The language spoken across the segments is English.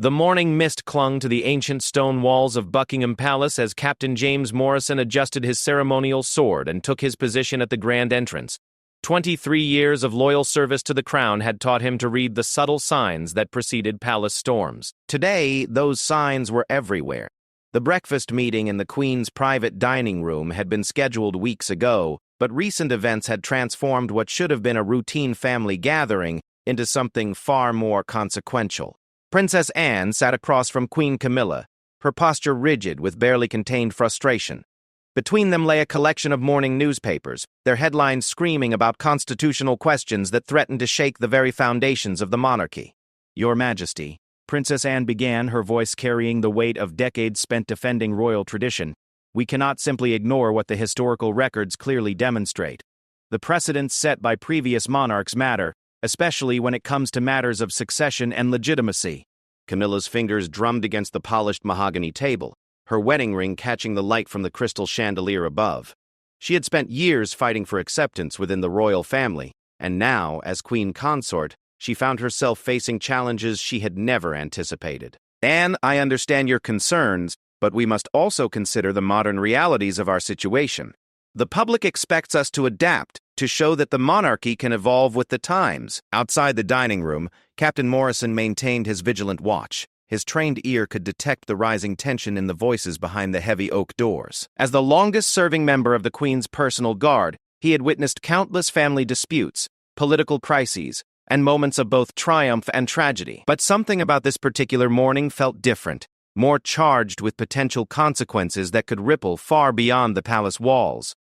The morning mist clung to the ancient stone walls of Buckingham Palace as Captain James Morrison adjusted his ceremonial sword and took his position at the grand entrance. 23 years of loyal service to the crown had taught him to read the subtle signs that preceded palace storms. Today, those signs were everywhere. The breakfast meeting in the Queen's private dining room had been scheduled weeks ago, but recent events had transformed what should have been a routine family gathering into something far more consequential. Princess Anne sat across from Queen Camilla, her posture rigid with barely contained frustration. Between them lay a collection of morning newspapers, their headlines screaming about constitutional questions that threatened to shake the very foundations of the monarchy. "Your Majesty," Princess Anne began, her voice carrying the weight of decades spent defending royal tradition, "we cannot simply ignore what the historical records clearly demonstrate. The precedents set by previous monarchs matter, especially when it comes to matters of succession and legitimacy." Camilla's fingers drummed against the polished mahogany table, her wedding ring catching the light from the crystal chandelier above. She had spent years fighting for acceptance within the royal family, and now, as queen consort, she found herself facing challenges she had never anticipated. "Anne, I understand your concerns, but we must also consider the modern realities of our situation. The public expects us to adapt, to show that the monarchy can evolve with the times." Outside the dining room, Captain Morrison maintained his vigilant watch. His trained ear could detect the rising tension in the voices behind the heavy oak doors. As the longest-serving member of the Queen's personal guard, he had witnessed countless family disputes, political crises, and moments of both triumph and tragedy. But something about this particular morning felt different, more charged with potential consequences that could ripple far beyond the palace walls.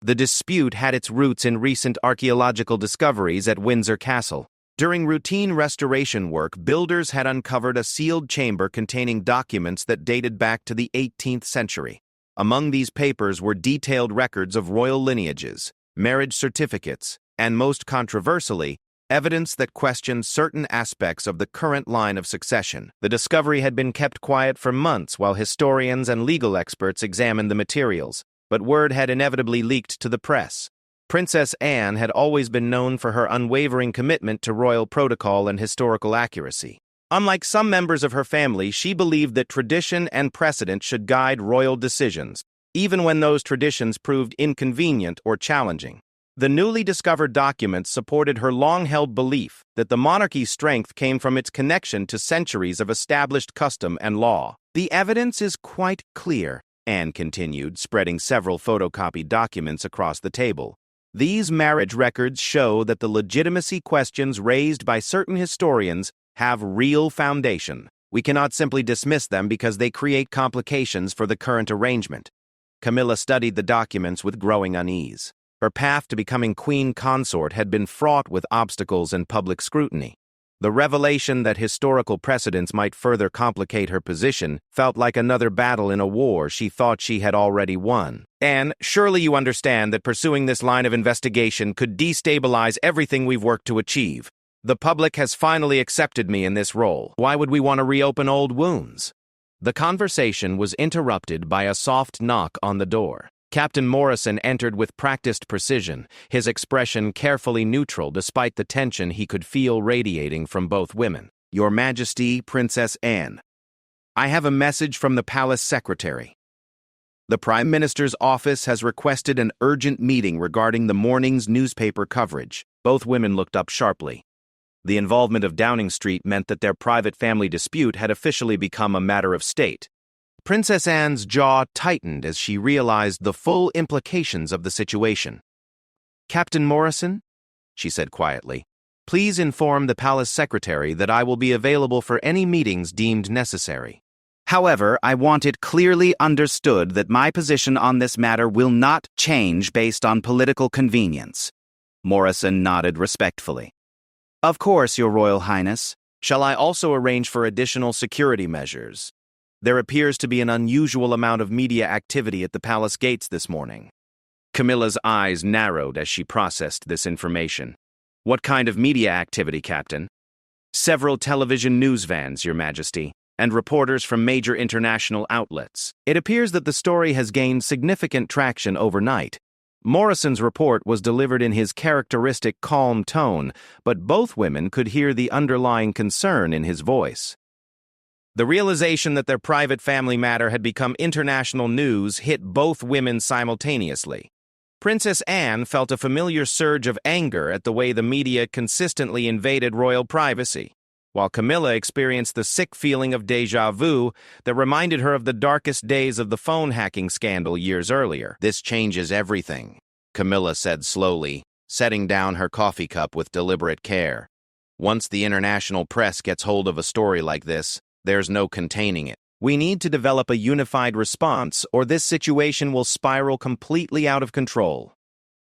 The dispute had its roots in recent archaeological discoveries at Windsor Castle. During routine restoration work, builders had uncovered a sealed chamber containing documents that dated back to the 18th century. Among these papers were detailed records of royal lineages, marriage certificates, and most controversially, evidence that questioned certain aspects of the current line of succession. The discovery had been kept quiet for months while historians and legal experts examined the materials, but word had inevitably leaked to the press. Princess Anne had always been known for her unwavering commitment to royal protocol and historical accuracy. Unlike some members of her family, she believed that tradition and precedent should guide royal decisions, even when those traditions proved inconvenient or challenging. The newly discovered documents supported her long-held belief that the monarchy's strength came from its connection to centuries of established custom and law. "The evidence is quite clear," Anne continued, spreading several photocopied documents across the table. "These marriage records show that the legitimacy questions raised by certain historians have real foundation. We cannot simply dismiss them because they create complications for the current arrangement." Camilla studied the documents with growing unease. Her path to becoming queen consort had been fraught with obstacles and public scrutiny. The revelation that historical precedents might further complicate her position felt like another battle in a war she thought she had already won. "Anne, surely you understand that pursuing this line of investigation could destabilize everything we've worked to achieve. The public has finally accepted me in this role. Why would we want to reopen old wounds?" The conversation was interrupted by a soft knock on the door. Captain Morrison entered with practiced precision, his expression carefully neutral despite the tension he could feel radiating from both women. "Your Majesty, Princess Anne. I have a message from the palace secretary. The Prime Minister's office has requested an urgent meeting regarding the morning's newspaper coverage." Both women looked up sharply. The involvement of Downing Street meant that their private family dispute had officially become a matter of state. Princess Anne's jaw tightened as she realized the full implications of the situation. "Captain Morrison," she said quietly, "please inform the palace secretary that I will be available for any meetings deemed necessary. However, I want it clearly understood that my position on this matter will not change based on political convenience." Morrison nodded respectfully. "Of course, Your Royal Highness. Shall I also arrange for additional security measures? There appears to be an unusual amount of media activity at the palace gates this morning." Camilla's eyes narrowed as she processed this information. "What kind of media activity, Captain?" "Several television news vans, Your Majesty, and reporters from major international outlets. It appears that the story has gained significant traction overnight." Morrison's report was delivered in his characteristic calm tone, but both women could hear the underlying concern in his voice. The realization that their private family matter had become international news hit both women simultaneously. Princess Anne felt a familiar surge of anger at the way the media consistently invaded royal privacy, while Camilla experienced the sick feeling of déjà vu that reminded her of the darkest days of the phone hacking scandal years earlier. "This changes everything," Camilla said slowly, setting down her coffee cup with deliberate care. "Once the international press gets hold of a story like this, there's no containing it. We need to develop a unified response, or this situation will spiral completely out of control."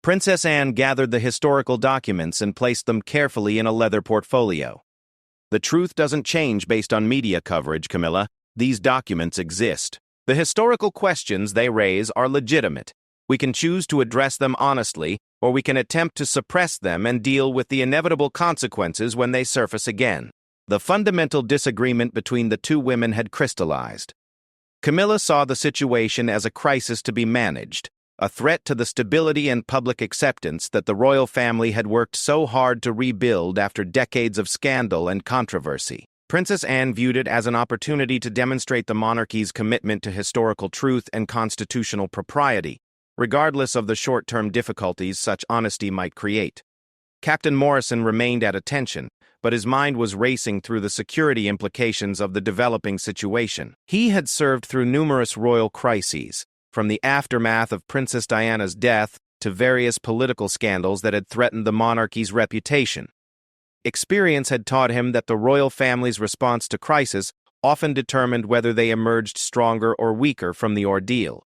Princess Anne gathered the historical documents and placed them carefully in a leather portfolio. "The truth doesn't change based on media coverage, Camilla. These documents exist. The historical questions they raise are legitimate. We can choose to address them honestly, or we can attempt to suppress them and deal with the inevitable consequences when they surface again." The fundamental disagreement between the two women had crystallized. Camilla saw the situation as a crisis to be managed, a threat to the stability and public acceptance that the royal family had worked so hard to rebuild after decades of scandal and controversy. Princess Anne viewed it as an opportunity to demonstrate the monarchy's commitment to historical truth and constitutional propriety, regardless of the short-term difficulties such honesty might create. Captain Morrison remained at attention, but his mind was racing through the security implications of the developing situation. He had served through numerous royal crises, from the aftermath of Princess Diana's death to various political scandals that had threatened the monarchy's reputation. Experience had taught him that the royal family's response to crisis often determined whether they emerged stronger or weaker from the ordeal.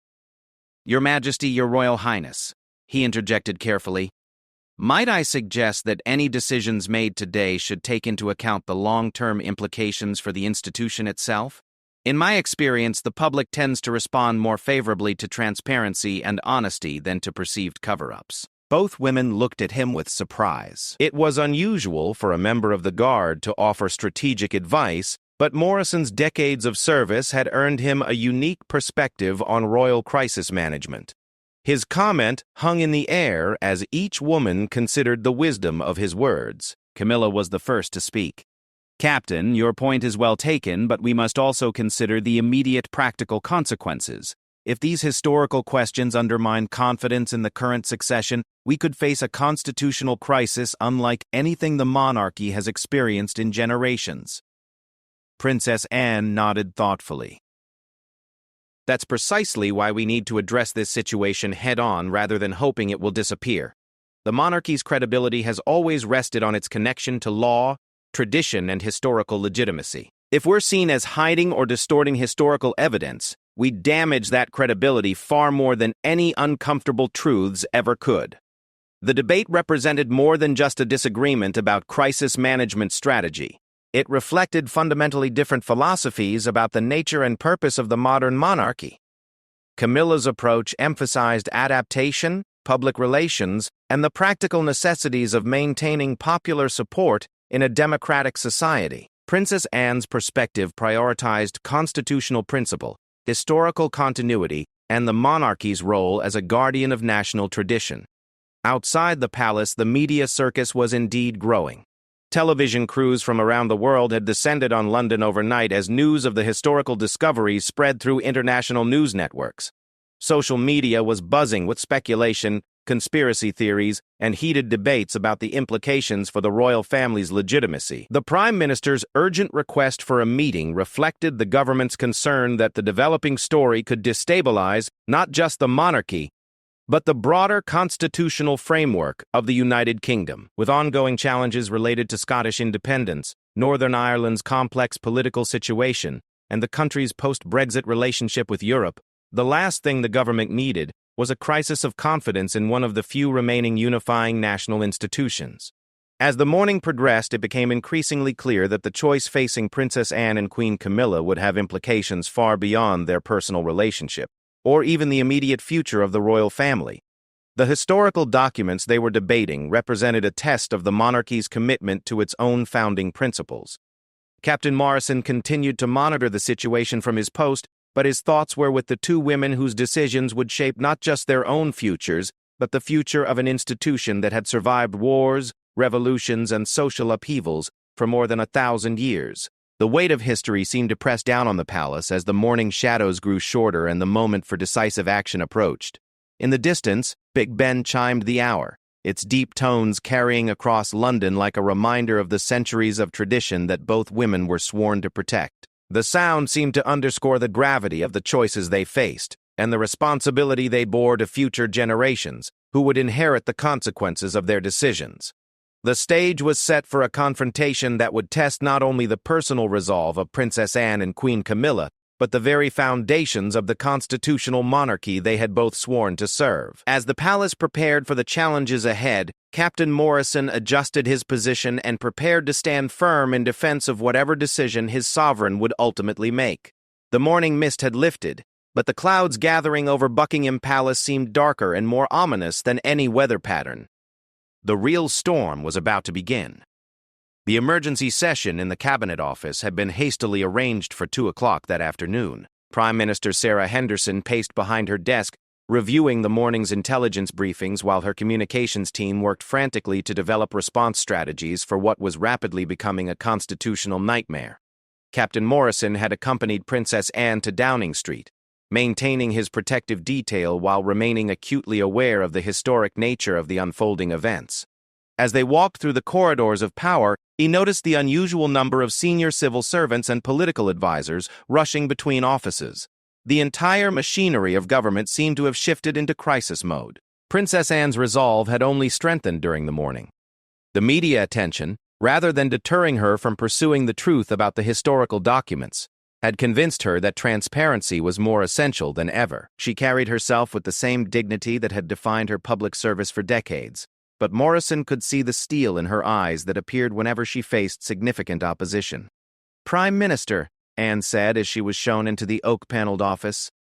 "Your Majesty, Your Royal Highness," he interjected carefully, "might I suggest that any decisions made today should take into account the long-term implications for the institution itself? In my experience, the public tends to respond more favorably to transparency and honesty than to perceived cover-ups." Both women looked at him with surprise. It was unusual for a member of the Guard to offer strategic advice, but Morrison's decades of service had earned him a unique perspective on royal crisis management. His comment hung in the air as each woman considered the wisdom of his words. Camilla was the first to speak. "Captain, your point is well taken, but we must also consider the immediate practical consequences. If these historical questions undermine confidence in the current succession, we could face a constitutional crisis unlike anything the monarchy has experienced in generations." Princess Anne nodded thoughtfully. "That's precisely why we need to address this situation head-on rather than hoping it will disappear. The monarchy's credibility has always rested on its connection to law, tradition, and historical legitimacy. If we're seen as hiding or distorting historical evidence, we damage that credibility far more than any uncomfortable truths ever could." The debate represented more than just a disagreement about crisis management strategy. It reflected fundamentally different philosophies about the nature and purpose of the modern monarchy. Camilla's approach emphasized adaptation, public relations, and the practical necessities of maintaining popular support in a democratic society. Princess Anne's perspective prioritized constitutional principle, historical continuity, and the monarchy's role as a guardian of national tradition. Outside the palace, the media circus was indeed growing. Television crews from around the world had descended on London overnight as news of the historical discoveries spread through international news networks. Social media was buzzing with speculation, conspiracy theories, and heated debates about the implications for the royal family's legitimacy. The Prime Minister's urgent request for a meeting reflected the government's concern that the developing story could destabilize not just the monarchy, but the broader constitutional framework of the United Kingdom. With ongoing challenges related to Scottish independence, Northern Ireland's complex political situation, and the country's post-Brexit relationship with Europe, the last thing the government needed was a crisis of confidence in one of the few remaining unifying national institutions. As the morning progressed, it became increasingly clear that the choice facing Princess Anne and Queen Camilla would have implications far beyond their personal relationship, or even the immediate future of the royal family. The historical documents they were debating represented a test of the monarchy's commitment to its own founding principles. Captain Morrison continued to monitor the situation from his post, but his thoughts were with the two women whose decisions would shape not just their own futures, but the future of an institution that had survived wars, revolutions, and social upheavals for more than 1,000 years. The weight of history seemed to press down on the palace as the morning shadows grew shorter and the moment for decisive action approached. In the distance, Big Ben chimed the hour, its deep tones carrying across London like a reminder of the centuries of tradition that both women were sworn to protect. The sound seemed to underscore the gravity of the choices they faced, and the responsibility they bore to future generations, who would inherit the consequences of their decisions. The stage was set for a confrontation that would test not only the personal resolve of Princess Anne and Queen Camilla, but the very foundations of the constitutional monarchy they had both sworn to serve. As the palace prepared for the challenges ahead, Captain Morrison adjusted his position and prepared to stand firm in defense of whatever decision his sovereign would ultimately make. The morning mist had lifted, but the clouds gathering over Buckingham Palace seemed darker and more ominous than any weather pattern. The real storm was about to begin. The emergency session in the Cabinet Office had been hastily arranged for 2 o'clock that afternoon. Prime Minister Sarah Henderson paced behind her desk, reviewing the morning's intelligence briefings while her communications team worked frantically to develop response strategies for what was rapidly becoming a constitutional nightmare. Captain Morrison had accompanied Princess Anne to Downing Street, maintaining his protective detail while remaining acutely aware of the historic nature of the unfolding events. As they walked through the corridors of power, he noticed the unusual number of senior civil servants and political advisors rushing between offices. The entire machinery of government seemed to have shifted into crisis mode. Princess Anne's resolve had only strengthened during the morning. The media attention, rather than deterring her from pursuing the truth about the historical documents, had convinced her that transparency was more essential than ever. She carried herself with the same dignity that had defined her public service for decades, but Morrison could see the steel in her eyes that appeared whenever she faced significant opposition. "Prime Minister," Anne said as she was shown into the oak-paneled office,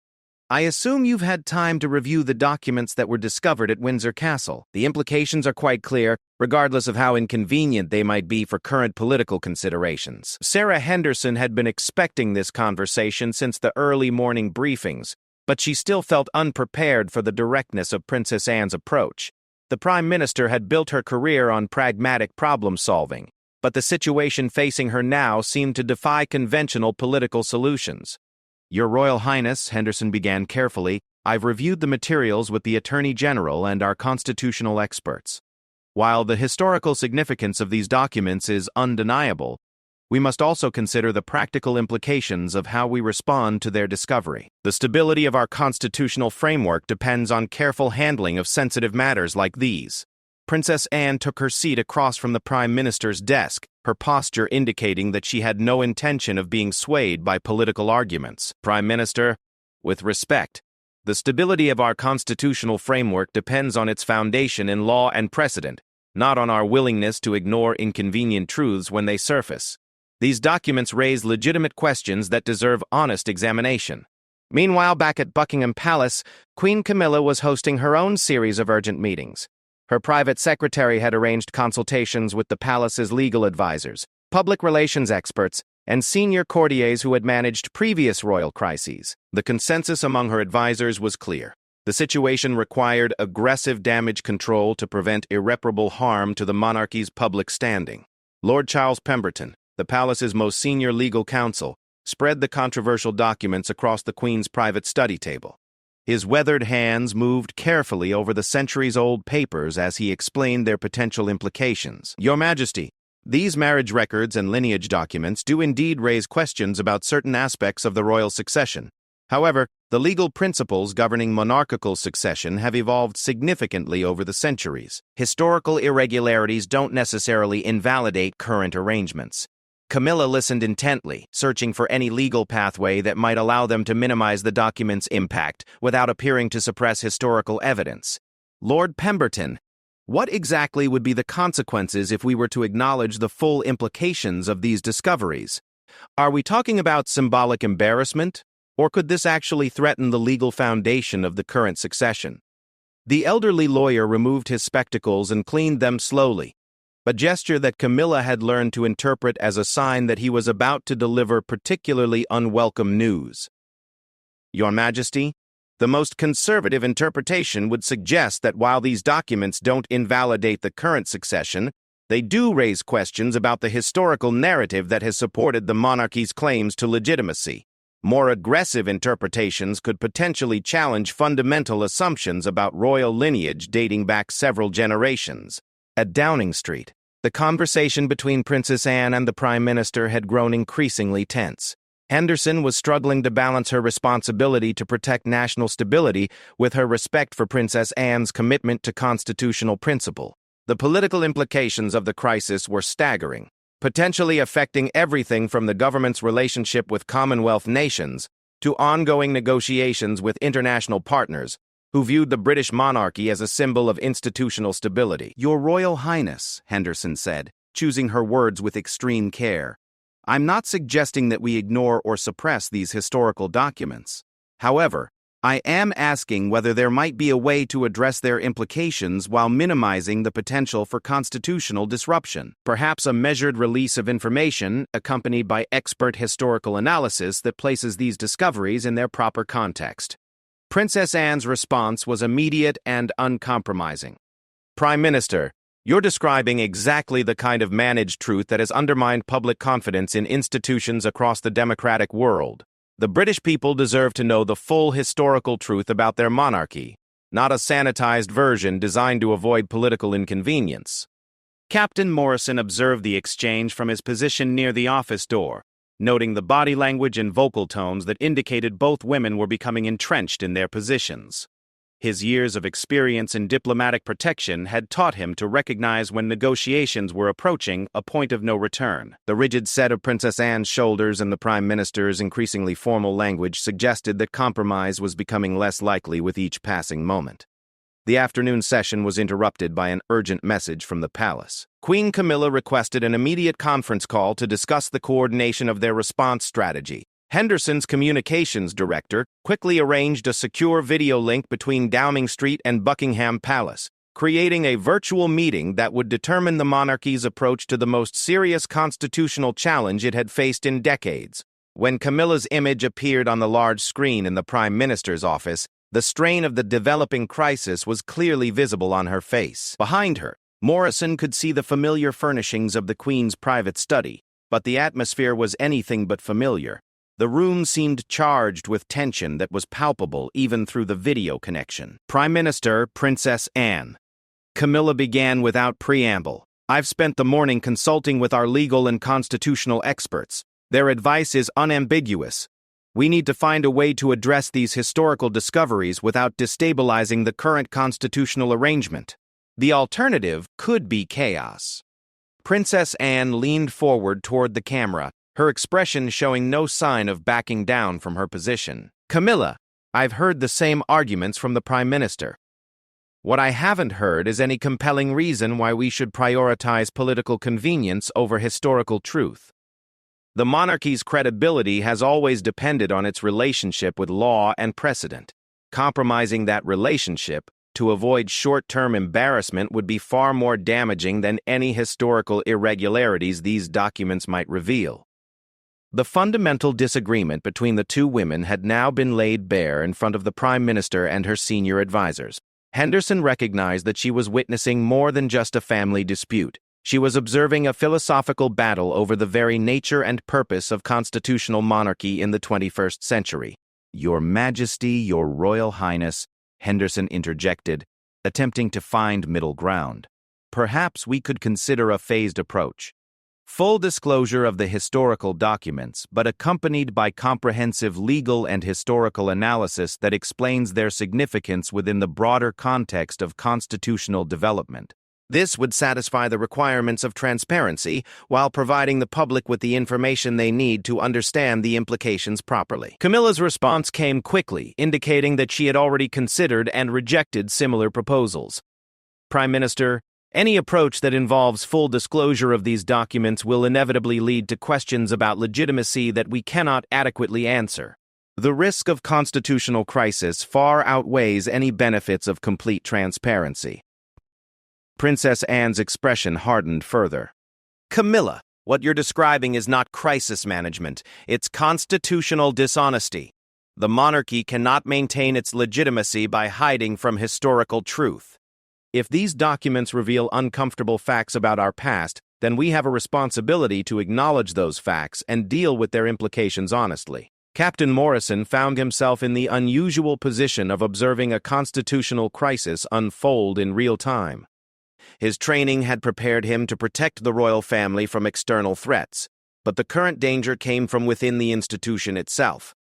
"I assume you've had time to review the documents that were discovered at Windsor Castle. The implications are quite clear, regardless of how inconvenient they might be for current political considerations." Sarah Henderson had been expecting this conversation since the early morning briefings, but she still felt unprepared for the directness of Princess Anne's approach. The Prime Minister had built her career on pragmatic problem-solving, but the situation facing her now seemed to defy conventional political solutions. "Your Royal Highness," Henderson began carefully, "I've reviewed the materials with the Attorney General and our constitutional experts. While the historical significance of these documents is undeniable, we must also consider the practical implications of how we respond to their discovery. The stability of our constitutional framework depends on careful handling of sensitive matters like these." Princess Anne took her seat across from the Prime Minister's desk, her posture indicating that she had no intention of being swayed by political arguments. "Prime Minister, with respect, the stability of our constitutional framework depends on its foundation in law and precedent, not on our willingness to ignore inconvenient truths when they surface. These documents raise legitimate questions that deserve honest examination." Meanwhile, back at Buckingham Palace, Queen Camilla was hosting her own series of urgent meetings. Her private secretary had arranged consultations with the palace's legal advisors, public relations experts, and senior courtiers who had managed previous royal crises. The consensus among her advisors was clear. The situation required aggressive damage control to prevent irreparable harm to the monarchy's public standing. Lord Charles Pemberton, the palace's most senior legal counsel, spread the controversial documents across the Queen's private study table. His weathered hands moved carefully over the centuries-old papers as he explained their potential implications. "Your Majesty, these marriage records and lineage documents do indeed raise questions about certain aspects of the royal succession. However, the legal principles governing monarchical succession have evolved significantly over the centuries. Historical irregularities don't necessarily invalidate current arrangements." Camilla listened intently, searching for any legal pathway that might allow them to minimize the document's impact without appearing to suppress historical evidence. "Lord Pemberton, what exactly would be the consequences if we were to acknowledge the full implications of these discoveries? Are we talking about symbolic embarrassment, or could this actually threaten the legal foundation of the current succession?" The elderly lawyer removed his spectacles and cleaned them slowly, a gesture that Camilla had learned to interpret as a sign that he was about to deliver particularly unwelcome news. "Your Majesty, the most conservative interpretation would suggest that while these documents don't invalidate the current succession, They do raise questions about the historical narrative that has supported the monarchy's claims to legitimacy. More aggressive interpretations could potentially challenge fundamental assumptions about royal lineage dating back several generations. At Downing Street, the conversation between Princess Anne and the Prime Minister had grown increasingly tense. Henderson was struggling to balance her responsibility to protect national stability with her respect for Princess Anne's commitment to constitutional principle. The political implications of the crisis were staggering, potentially affecting everything from the government's relationship with Commonwealth nations to ongoing negotiations with international partners who viewed the British monarchy as a symbol of institutional stability. "Your Royal Highness," Henderson said, choosing her words with extreme care, "I'm not suggesting that we ignore or suppress these historical documents. However, I am asking whether there might be a way to address their implications while minimizing the potential for constitutional disruption. Perhaps a measured release of information, accompanied by expert historical analysis that places these discoveries in their proper context." Princess Anne's response was immediate and uncompromising. "Prime Minister, you're describing exactly the kind of managed truth that has undermined public confidence in institutions across the democratic world. The British people deserve to know the full historical truth about their monarchy, not a sanitized version designed to avoid political inconvenience." Captain Morrison observed the exchange from his position near the office door, noting the body language and vocal tones that indicated both women were becoming entrenched in their positions. His years of experience in diplomatic protection had taught him to recognize when negotiations were approaching a point of no return. The rigid set of Princess Anne's shoulders and the Prime Minister's increasingly formal language suggested that compromise was becoming less likely with each passing moment. The afternoon session was interrupted by an urgent message from the palace. Queen Camilla requested an immediate conference call to discuss the coordination of their response strategy. Henderson's communications director quickly arranged a secure video link between Downing Street and Buckingham Palace, creating a virtual meeting that would determine the monarchy's approach to the most serious constitutional challenge it had faced in decades. When Camilla's image appeared on the large screen in the Prime Minister's office, the strain of the developing crisis was clearly visible on her face. Behind her, Morrison could see the familiar furnishings of the Queen's private study, but the atmosphere was anything but familiar. The room seemed charged with tension that was palpable even through the video connection. "Prime Minister, Princess Anne." Camilla began without preamble. "I've spent the morning consulting with our legal and constitutional experts. Their advice is unambiguous. We need to find a way to address these historical discoveries without destabilizing the current constitutional arrangement. The alternative could be chaos." Princess Anne leaned forward toward the camera, her expression showing no sign of backing down from her position. "Camilla, I've heard the same arguments from the Prime Minister. What I haven't heard is any compelling reason why we should prioritize political convenience over historical truth. The monarchy's credibility has always depended on its relationship with law and precedent. Compromising that relationship to avoid short-term embarrassment would be far more damaging than any historical irregularities these documents might reveal." The fundamental disagreement between the two women had now been laid bare in front of the Prime Minister and her senior advisors. Henderson recognized that she was witnessing more than just a family dispute. She was observing a philosophical battle over the very nature and purpose of constitutional monarchy in the 21st century. "Your Majesty, Your Royal Highness," Henderson interjected, attempting to find middle ground. "Perhaps we could consider a phased approach. Full disclosure of the historical documents, but accompanied by comprehensive legal and historical analysis that explains their significance within the broader context of constitutional development. This would satisfy the requirements of transparency while providing the public with the information they need to understand the implications properly." Camilla's response came quickly, indicating that she had already considered and rejected similar proposals. "Prime Minister, any approach that involves full disclosure of these documents will inevitably lead to questions about legitimacy that we cannot adequately answer. The risk of constitutional crisis far outweighs any benefits of complete transparency." Princess Anne's expression hardened further. "Camilla, what you're describing is not crisis management, it's constitutional dishonesty. The monarchy cannot maintain its legitimacy by hiding from historical truth. If these documents reveal uncomfortable facts about our past, then we have a responsibility to acknowledge those facts and deal with their implications honestly. Captain Morrison found himself in the unusual position of observing a constitutional crisis unfold in real time. His training had prepared him to protect the royal family from external threats, but the current danger came from within the institution itself.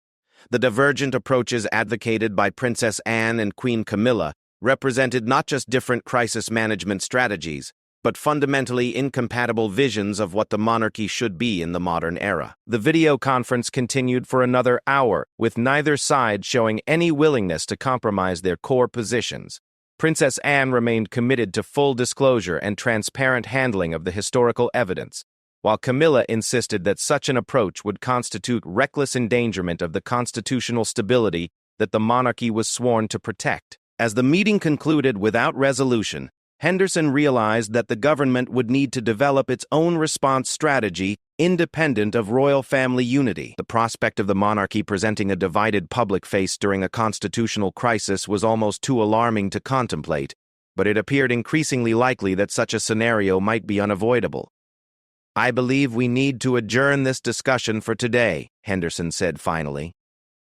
The divergent approaches advocated by Princess Anne and Queen Camilla represented not just different crisis management strategies, but fundamentally incompatible visions of what the monarchy should be in the modern era. The video conference continued for another hour, with neither side showing any willingness to compromise their core positions. Princess Anne remained committed to full disclosure and transparent handling of the historical evidence, while Camilla insisted that such an approach would constitute reckless endangerment of the constitutional stability that the monarchy was sworn to protect. As the meeting concluded without resolution, Henderson realized that the government would need to develop its own response strategy independent of royal family unity. The prospect of the monarchy presenting a divided public face during a constitutional crisis was almost too alarming to contemplate, but it appeared increasingly likely that such a scenario might be unavoidable. "I believe we need to adjourn this discussion for today," Henderson said finally.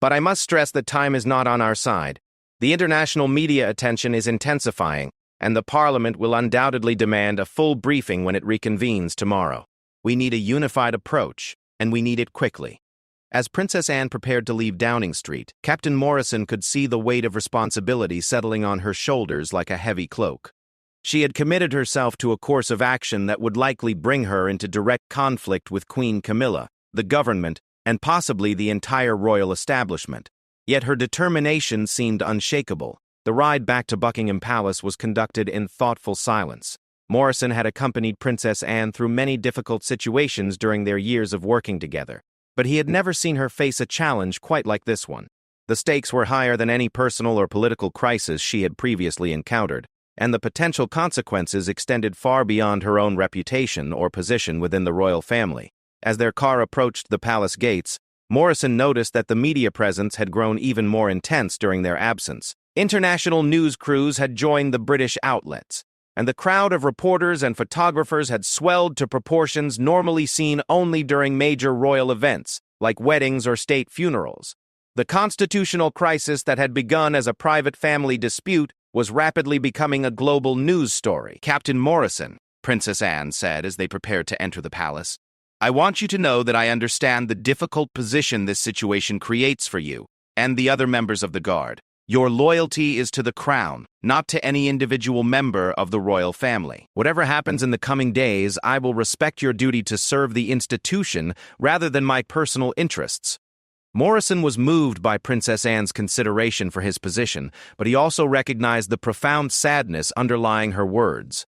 "But I must stress that time is not on our side. The international media attention is intensifying, and the Parliament will undoubtedly demand a full briefing when it reconvenes tomorrow. We need a unified approach, and we need it quickly." As Princess Anne prepared to leave Downing Street, Captain Morrison could see the weight of responsibility settling on her shoulders like a heavy cloak. She had committed herself to a course of action that would likely bring her into direct conflict with Queen Camilla, the government, and possibly the entire royal establishment. Yet her determination seemed unshakable. The ride back to Buckingham Palace was conducted in thoughtful silence. Morrison had accompanied Princess Anne through many difficult situations during their years of working together, but he had never seen her face a challenge quite like this one. The stakes were higher than any personal or political crisis she had previously encountered, and the potential consequences extended far beyond her own reputation or position within the royal family. As their car approached the palace gates, Morrison noticed that the media presence had grown even more intense during their absence. International news crews had joined the British outlets, and the crowd of reporters and photographers had swelled to proportions normally seen only during major royal events, like weddings or state funerals. The constitutional crisis that had begun as a private family dispute was rapidly becoming a global news story. "Captain Morrison," Princess Anne said as they prepared to enter the palace, "I want you to know that I understand the difficult position this situation creates for you and the other members of the Guard. Your loyalty is to the crown, not to any individual member of the royal family. Whatever happens in the coming days, I will respect your duty to serve the institution rather than my personal interests." Morrison was moved by Princess Anne's consideration for his position, but he also recognized the profound sadness underlying her words.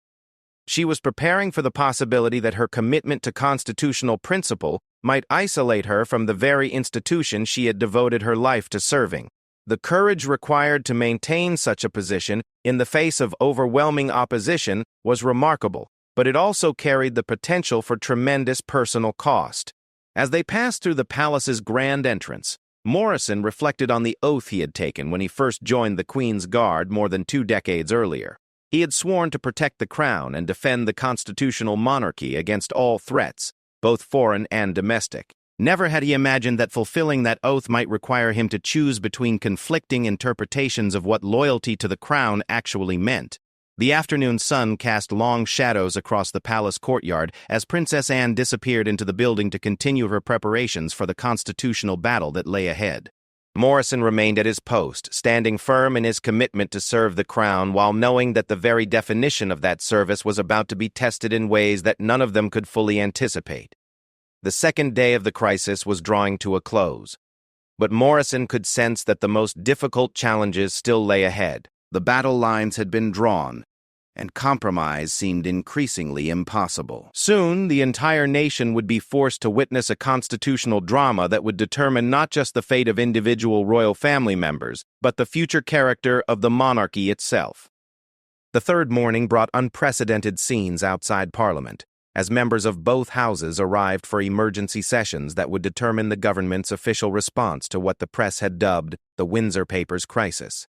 She was preparing for the possibility that her commitment to constitutional principle might isolate her from the very institution she had devoted her life to serving. The courage required to maintain such a position in the face of overwhelming opposition was remarkable, but it also carried the potential for tremendous personal cost. As they passed through the palace's grand entrance, Morrison reflected on the oath he had taken when he first joined the Queen's Guard more than 2 decades earlier. He had sworn to protect the crown and defend the constitutional monarchy against all threats, both foreign and domestic. Never had he imagined that fulfilling that oath might require him to choose between conflicting interpretations of what loyalty to the crown actually meant. The afternoon sun cast long shadows across the palace courtyard as Princess Anne disappeared into the building to continue her preparations for the constitutional battle that lay ahead. Morrison remained at his post, standing firm in his commitment to serve the crown while knowing that the very definition of that service was about to be tested in ways that none of them could fully anticipate. The second day of the crisis was drawing to a close, but Morrison could sense that the most difficult challenges still lay ahead. The battle lines had been drawn, and compromise seemed increasingly impossible. Soon, the entire nation would be forced to witness a constitutional drama that would determine not just the fate of individual royal family members, but the future character of the monarchy itself. The third morning brought unprecedented scenes outside Parliament, as members of both houses arrived for emergency sessions that would determine the government's official response to what the press had dubbed the Windsor Papers crisis.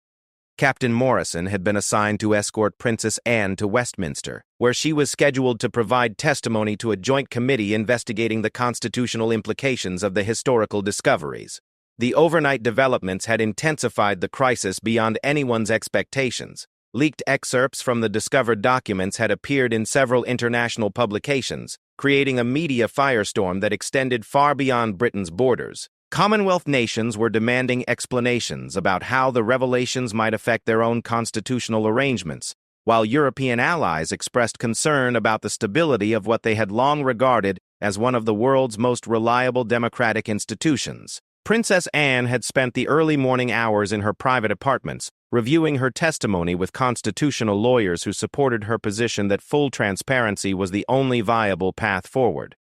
Captain Morrison had been assigned to escort Princess Anne to Westminster, where she was scheduled to provide testimony to a joint committee investigating the constitutional implications of the historical discoveries. The overnight developments had intensified the crisis beyond anyone's expectations. Leaked excerpts from the discovered documents had appeared in several international publications, creating a media firestorm that extended far beyond Britain's borders. Commonwealth nations were demanding explanations about how the revelations might affect their own constitutional arrangements, while European allies expressed concern about the stability of what they had long regarded as one of the world's most reliable democratic institutions. Princess Anne had spent the early morning hours in her private apartments, reviewing her testimony with constitutional lawyers who supported her position that full transparency was the only viable path forward.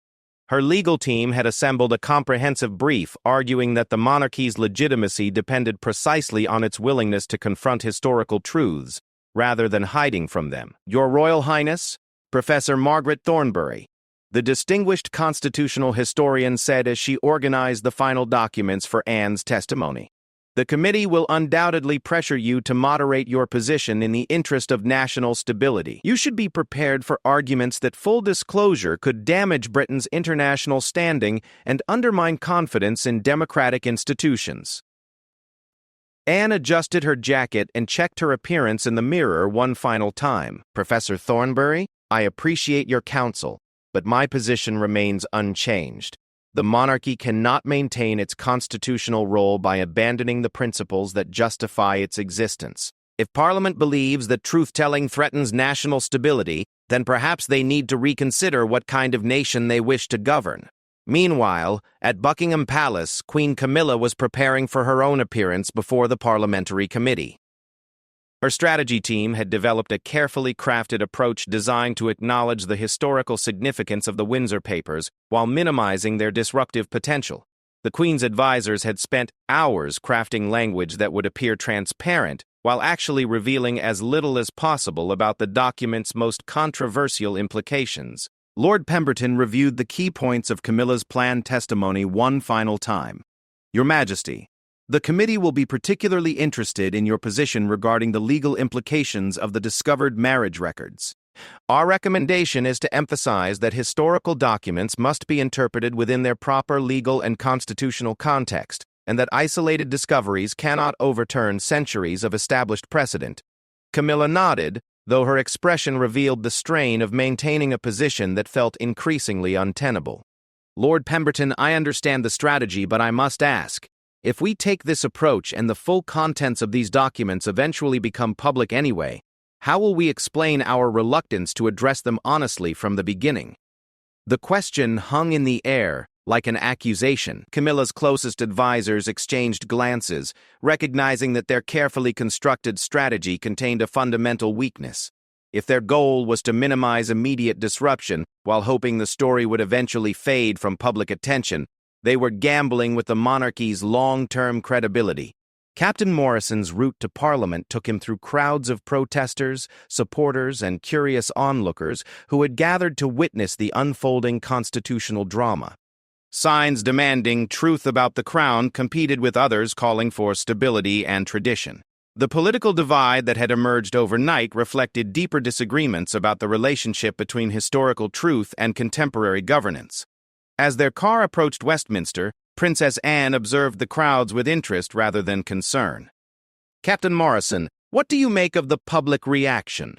Her legal team had assembled a comprehensive brief arguing that the monarchy's legitimacy depended precisely on its willingness to confront historical truths, rather than hiding from them. Your Royal Highness, Professor Margaret Thornbury, the distinguished constitutional historian said as she organized the final documents for Anne's testimony. The committee will undoubtedly pressure you to moderate your position in the interest of national stability. You should be prepared for arguments that full disclosure could damage Britain's international standing and undermine confidence in democratic institutions. Anne adjusted her jacket and checked her appearance in the mirror one final time. Professor Thornbury, I appreciate your counsel, but my position remains unchanged. The monarchy cannot maintain its constitutional role by abandoning the principles that justify its existence. If Parliament believes that truth-telling threatens national stability, then perhaps they need to reconsider what kind of nation they wish to govern. Meanwhile, at Buckingham Palace, Queen Camilla was preparing for her own appearance before the parliamentary committee. Her strategy team had developed a carefully crafted approach designed to acknowledge the historical significance of the Windsor Papers while minimizing their disruptive potential. The Queen's advisors had spent hours crafting language that would appear transparent while actually revealing as little as possible about the document's most controversial implications. Lord Pemberton reviewed the key points of Camilla's planned testimony one final time. Your Majesty, the committee will be particularly interested in your position regarding the legal implications of the discovered marriage records. Our recommendation is to emphasize that historical documents must be interpreted within their proper legal and constitutional context, and that isolated discoveries cannot overturn centuries of established precedent. Camilla nodded, though her expression revealed the strain of maintaining a position that felt increasingly untenable. Lord Pemberton, I understand the strategy, but I must ask, if we take this approach and the full contents of these documents eventually become public anyway, how will we explain our reluctance to address them honestly from the beginning? The question hung in the air, like an accusation. Camilla's closest advisors exchanged glances, recognizing that their carefully constructed strategy contained a fundamental weakness. If their goal was to minimize immediate disruption while hoping the story would eventually fade from public attention, they were gambling with the monarchy's long-term credibility. Captain Morrison's route to Parliament took him through crowds of protesters, supporters, and curious onlookers who had gathered to witness the unfolding constitutional drama. Signs demanding truth about the crown competed with others calling for stability and tradition. The political divide that had emerged overnight reflected deeper disagreements about the relationship between historical truth and contemporary governance. As their car approached Westminster, Princess Anne observed the crowds with interest rather than concern. Captain Morrison, what do you make of the public reaction?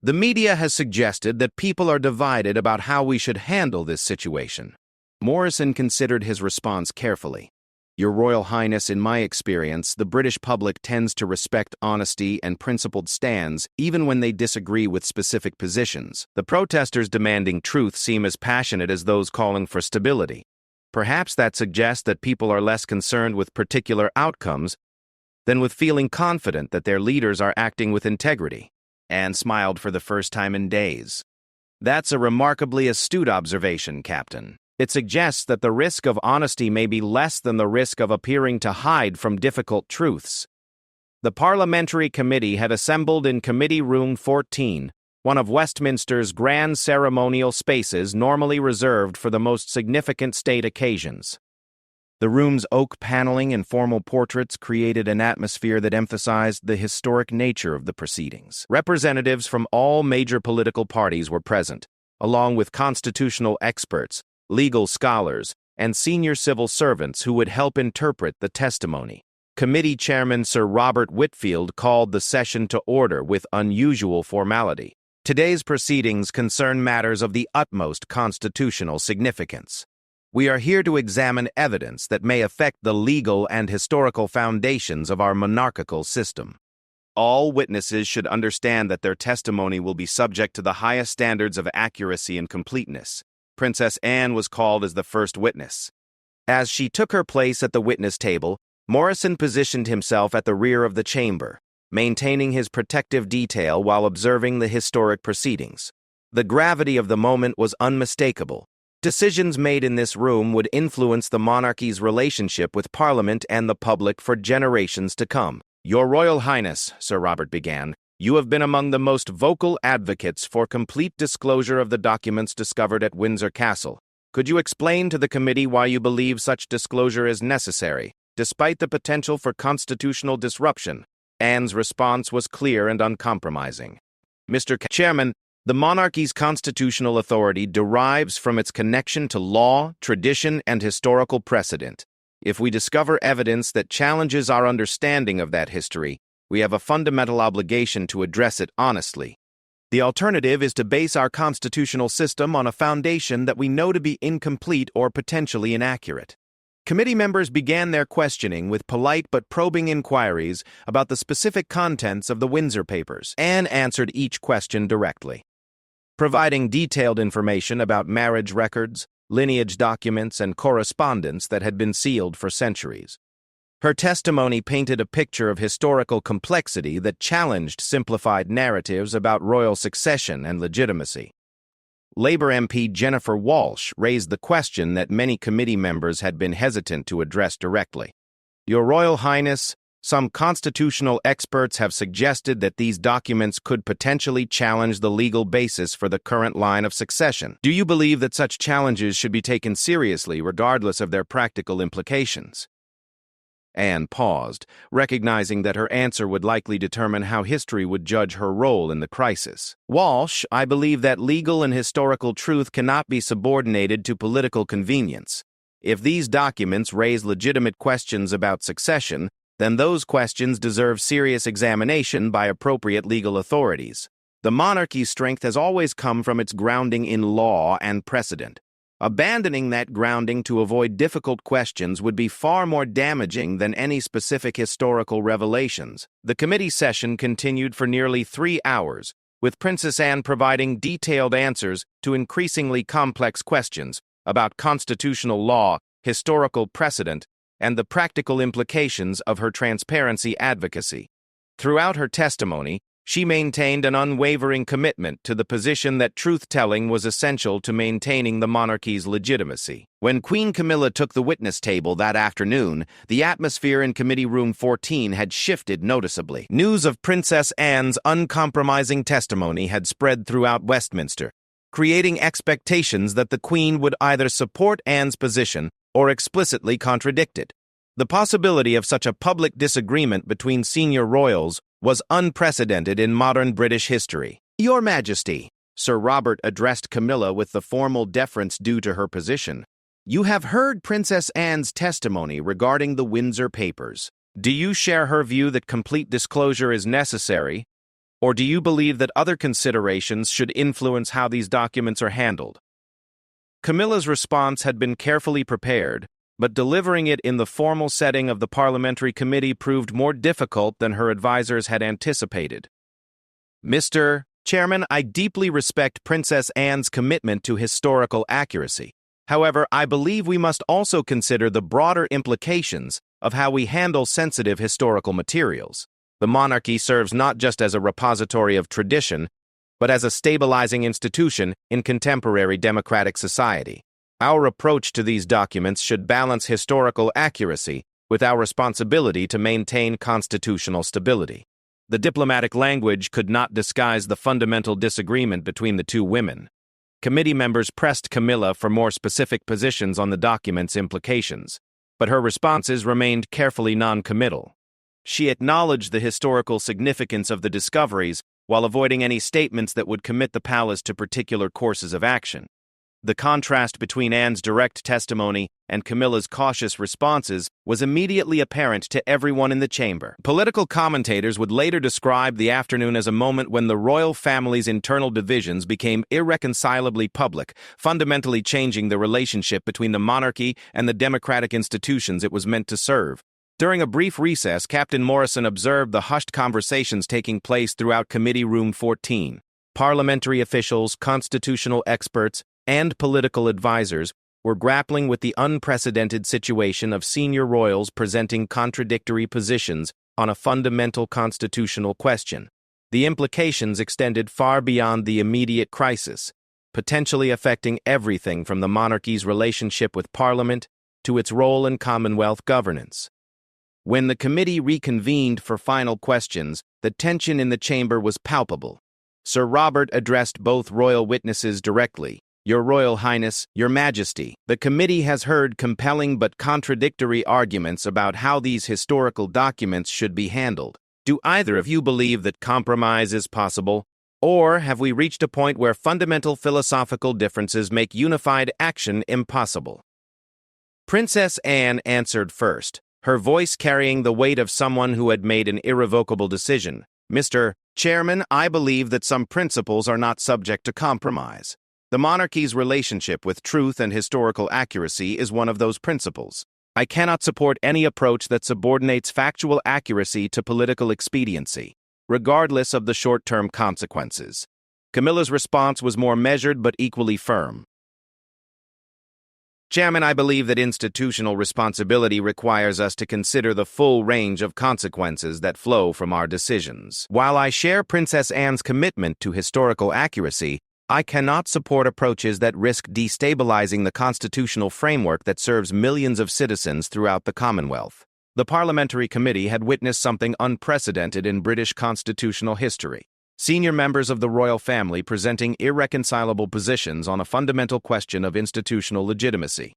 The media has suggested that people are divided about how we should handle this situation. Morrison considered his response carefully. Your Royal Highness, in my experience, the British public tends to respect honesty and principled stands, even when they disagree with specific positions. The protesters demanding truth seem as passionate as those calling for stability. Perhaps that suggests that people are less concerned with particular outcomes than with feeling confident that their leaders are acting with integrity. Anne smiled for the first time in days. That's a remarkably astute observation, Captain. It suggests that the risk of honesty may be less than the risk of appearing to hide from difficult truths. The Parliamentary Committee had assembled in Committee Room 14, one of Westminster's grand ceremonial spaces normally reserved for the most significant state occasions. The room's oak paneling and formal portraits created an atmosphere that emphasized the historic nature of the proceedings. Representatives from all major political parties were present, along with constitutional experts, legal scholars, and senior civil servants who would help interpret the testimony. Committee Chairman Sir Robert Whitfield called the session to order with unusual formality. Today's proceedings concern matters of the utmost constitutional significance. We are here to examine evidence that may affect the legal and historical foundations of our monarchical system. All witnesses should understand that their testimony will be subject to the highest standards of accuracy and completeness. Princess Anne was called as the first witness. As she took her place at the witness table, Morrison positioned himself at the rear of the chamber, maintaining his protective detail while observing the historic proceedings. The gravity of the moment was unmistakable. Decisions made in this room would influence the monarchy's relationship with Parliament and the public for generations to come. Your Royal Highness, Sir Robert began, you have been among the most vocal advocates for complete disclosure of the documents discovered at Windsor Castle. Could you explain to the committee why you believe such disclosure is necessary, despite the potential for constitutional disruption? Anne's response was clear and uncompromising. Mr. Chairman, the monarchy's constitutional authority derives from its connection to law, tradition, and historical precedent. If we discover evidence that challenges our understanding of that history, we have a fundamental obligation to address it honestly. The alternative is to base our constitutional system on a foundation that we know to be incomplete or potentially inaccurate. Committee members began their questioning with polite but probing inquiries about the specific contents of the Windsor Papers. Anne answered each question directly, providing detailed information about marriage records, lineage documents, and correspondence that had been sealed for centuries. Her testimony painted a picture of historical complexity that challenged simplified narratives about royal succession and legitimacy. Labour MP Jennifer Walsh raised the question that many committee members had been hesitant to address directly. Your Royal Highness, some constitutional experts have suggested that these documents could potentially challenge the legal basis for the current line of succession. Do you believe that such challenges should be taken seriously regardless of their practical implications? Anne paused, recognizing that her answer would likely determine how history would judge her role in the crisis. Walsh, I believe that legal and historical truth cannot be subordinated to political convenience. If these documents raise legitimate questions about succession, then those questions deserve serious examination by appropriate legal authorities. The monarchy's strength has always come from its grounding in law and precedent. Abandoning that grounding to avoid difficult questions would be far more damaging than any specific historical revelations. The committee session continued for nearly 3 hours, with Princess Anne providing detailed answers to increasingly complex questions about constitutional law, historical precedent, and the practical implications of her transparency advocacy. Throughout her testimony, she maintained an unwavering commitment to the position that truth-telling was essential to maintaining the monarchy's legitimacy. When Queen Camilla took the witness table that afternoon, the atmosphere in Committee Room 14 had shifted noticeably. News of Princess Anne's uncompromising testimony had spread throughout Westminster, creating expectations that the Queen would either support Anne's position or explicitly contradict it. The possibility of such a public disagreement between senior royals was unprecedented in modern British history. Your Majesty, Sir Robert addressed Camilla with the formal deference due to her position. You have heard Princess Anne's testimony regarding the Windsor Papers. Do you share her view that complete disclosure is necessary, or do you believe that other considerations should influence how these documents are handled? Camilla's response had been carefully prepared, but delivering it in the formal setting of the parliamentary committee proved more difficult than her advisors had anticipated. Mr. Chairman, I deeply respect Princess Anne's commitment to historical accuracy. However, I believe we must also consider the broader implications of how we handle sensitive historical materials. The monarchy serves not just as a repository of tradition, but as a stabilizing institution in contemporary democratic society. Our approach to these documents should balance historical accuracy with our responsibility to maintain constitutional stability. The diplomatic language could not disguise the fundamental disagreement between the two women. Committee members pressed Camilla for more specific positions on the document's implications. but her responses remained carefully non-committal. She acknowledged the historical significance of the discoveries while avoiding any statements that would commit the palace to particular courses of action. The contrast between Anne's direct testimony and Camilla's cautious responses was immediately apparent to everyone in the chamber. Political commentators would later describe the afternoon as a moment when the royal family's internal divisions became irreconcilably public, fundamentally changing the relationship between the monarchy and the democratic institutions it was meant to serve. During a brief recess, Captain Morrison observed the hushed conversations taking place throughout Committee Room 14. Parliamentary officials, constitutional experts, and political advisors were grappling with the unprecedented situation of senior royals presenting contradictory positions on a fundamental constitutional question. The implications extended far beyond the immediate crisis, potentially affecting everything from the monarchy's relationship with Parliament to its role in Commonwealth governance. When the committee reconvened for final questions, the tension in the chamber was palpable. Sir Robert addressed both royal witnesses directly. "Your Royal Highness, Your Majesty, the committee has heard compelling but contradictory arguments about how these historical documents should be handled. Do either of you believe that compromise is possible? Or have we reached a point where fundamental philosophical differences make unified action impossible?" Princess Anne answered first, her voice carrying the weight of someone who had made an irrevocable decision. "Mr. Chairman, I believe that some principles are not subject to compromise. The monarchy's relationship with truth and historical accuracy is one of those principles. I cannot support any approach that subordinates factual accuracy to political expediency, regardless of the short-term consequences." Camilla's response was more measured but equally firm. "Chairman, I believe that institutional responsibility requires us to consider the full range of consequences that flow from our decisions. While I share Princess Anne's commitment to historical accuracy, I cannot support approaches that risk destabilizing the constitutional framework that serves millions of citizens throughout the Commonwealth." The parliamentary committee had witnessed something unprecedented in British constitutional history. Senior members of the royal family presenting irreconcilable positions on a fundamental question of institutional legitimacy.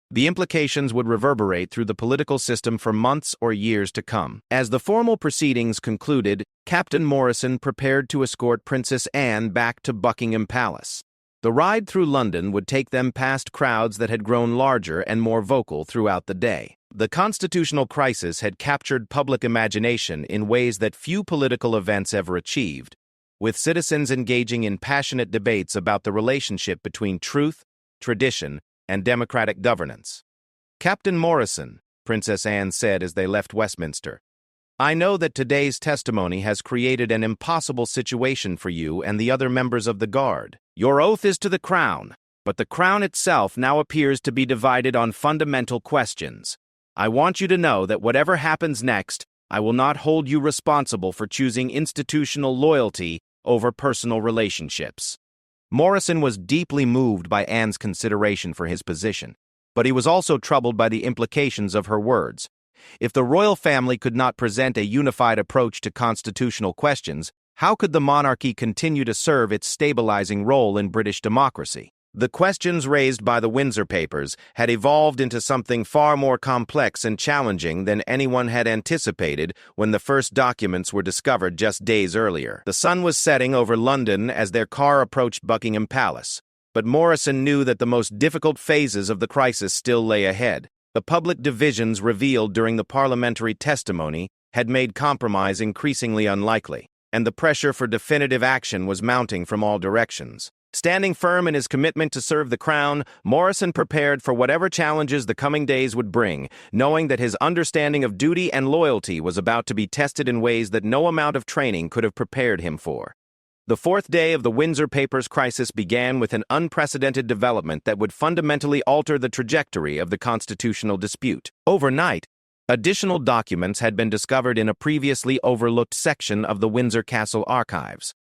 The implications would reverberate through the political system for months or years to come. As the formal proceedings concluded, Captain Morrison prepared to escort Princess Anne back to Buckingham Palace. The ride through London would take them past crowds that had grown larger and more vocal throughout the day. The constitutional crisis had captured public imagination in ways that few political events ever achieved, with citizens engaging in passionate debates about the relationship between truth, tradition, and democratic governance. "Captain Morrison," Princess Anne said as they left Westminster, "I know that today's testimony has created an impossible situation for you and the other members of the Guard. Your oath is to the Crown, but the Crown itself now appears to be divided on fundamental questions. I want you to know that whatever happens next, I will not hold you responsible for choosing institutional loyalty over personal relationships." Morrison was deeply moved by Anne's consideration for his position, but he was also troubled by the implications of her words. If the royal family could not present a unified approach to constitutional questions, how could the monarchy continue to serve its stabilizing role in British democracy? The questions raised by the Windsor Papers had evolved into something far more complex and challenging than anyone had anticipated when the first documents were discovered just days earlier. The sun was setting over London as their car approached Buckingham Palace, but Morrison knew that the most difficult phases of the crisis still lay ahead. The public divisions revealed during the parliamentary testimony had made compromise increasingly unlikely, and the pressure for definitive action was mounting from all directions. Standing firm in his commitment to serve the Crown, Morrison prepared for whatever challenges the coming days would bring, knowing that his understanding of duty and loyalty was about to be tested in ways that no amount of training could have prepared him for. The fourth day of the Windsor Papers crisis began with an unprecedented development that would fundamentally alter the trajectory of the constitutional dispute. Overnight, additional documents had been discovered in a previously overlooked section of the Windsor Castle archives.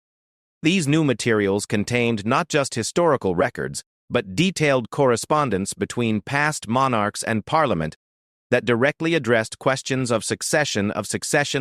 These new materials contained not just historical records, but detailed correspondence between past monarchs and Parliament that directly addressed questions of succession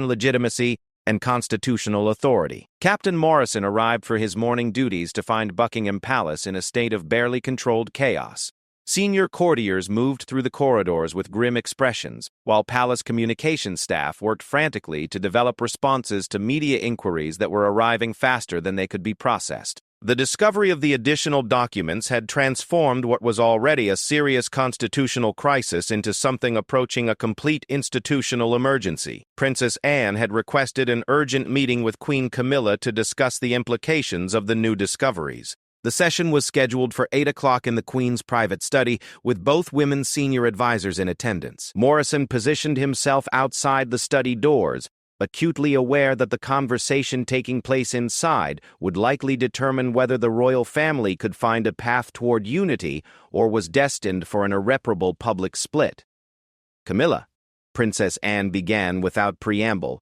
legitimacy, and constitutional authority. Captain Morrison arrived for his morning duties to find Buckingham Palace in a state of barely controlled chaos. Senior courtiers moved through the corridors with grim expressions, while palace communications staff worked frantically to develop responses to media inquiries that were arriving faster than they could be processed. The discovery of the additional documents had transformed what was already a serious constitutional crisis into something approaching a complete institutional emergency. Princess Anne had requested an urgent meeting with Queen Camilla to discuss the implications of the new discoveries. The session was scheduled for 8 o'clock in the Queen's private study, with both women's senior advisors in attendance. Morrison positioned himself outside the study doors, acutely aware that the conversation taking place inside would likely determine whether the royal family could find a path toward unity or was destined for an irreparable public split. "Camilla," Princess Anne began without preamble,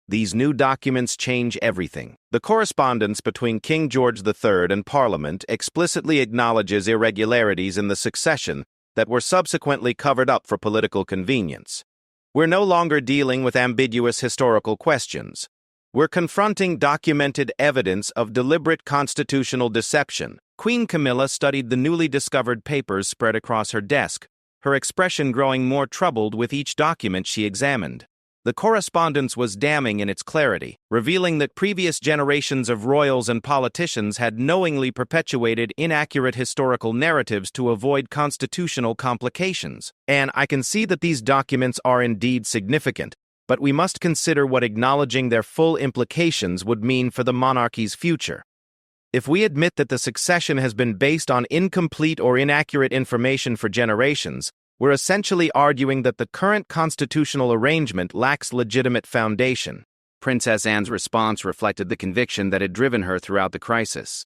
"these new documents change everything. The correspondence between King George III and Parliament explicitly acknowledges irregularities in the succession that were subsequently covered up for political convenience. We're no longer dealing with ambiguous historical questions. We're confronting documented evidence of deliberate constitutional deception." Queen Camilla studied the newly discovered papers spread across her desk, her expression growing more troubled with each document she examined. The correspondence was damning in its clarity, revealing that previous generations of royals and politicians had knowingly perpetuated inaccurate historical narratives to avoid constitutional complications. "And I can see that these documents are indeed significant, but we must consider what acknowledging their full implications would mean for the monarchy's future. If we admit that the succession has been based on incomplete or inaccurate information for generations, we're essentially arguing that the current constitutional arrangement lacks legitimate foundation." Princess Anne's response reflected the conviction that had driven her throughout the crisis.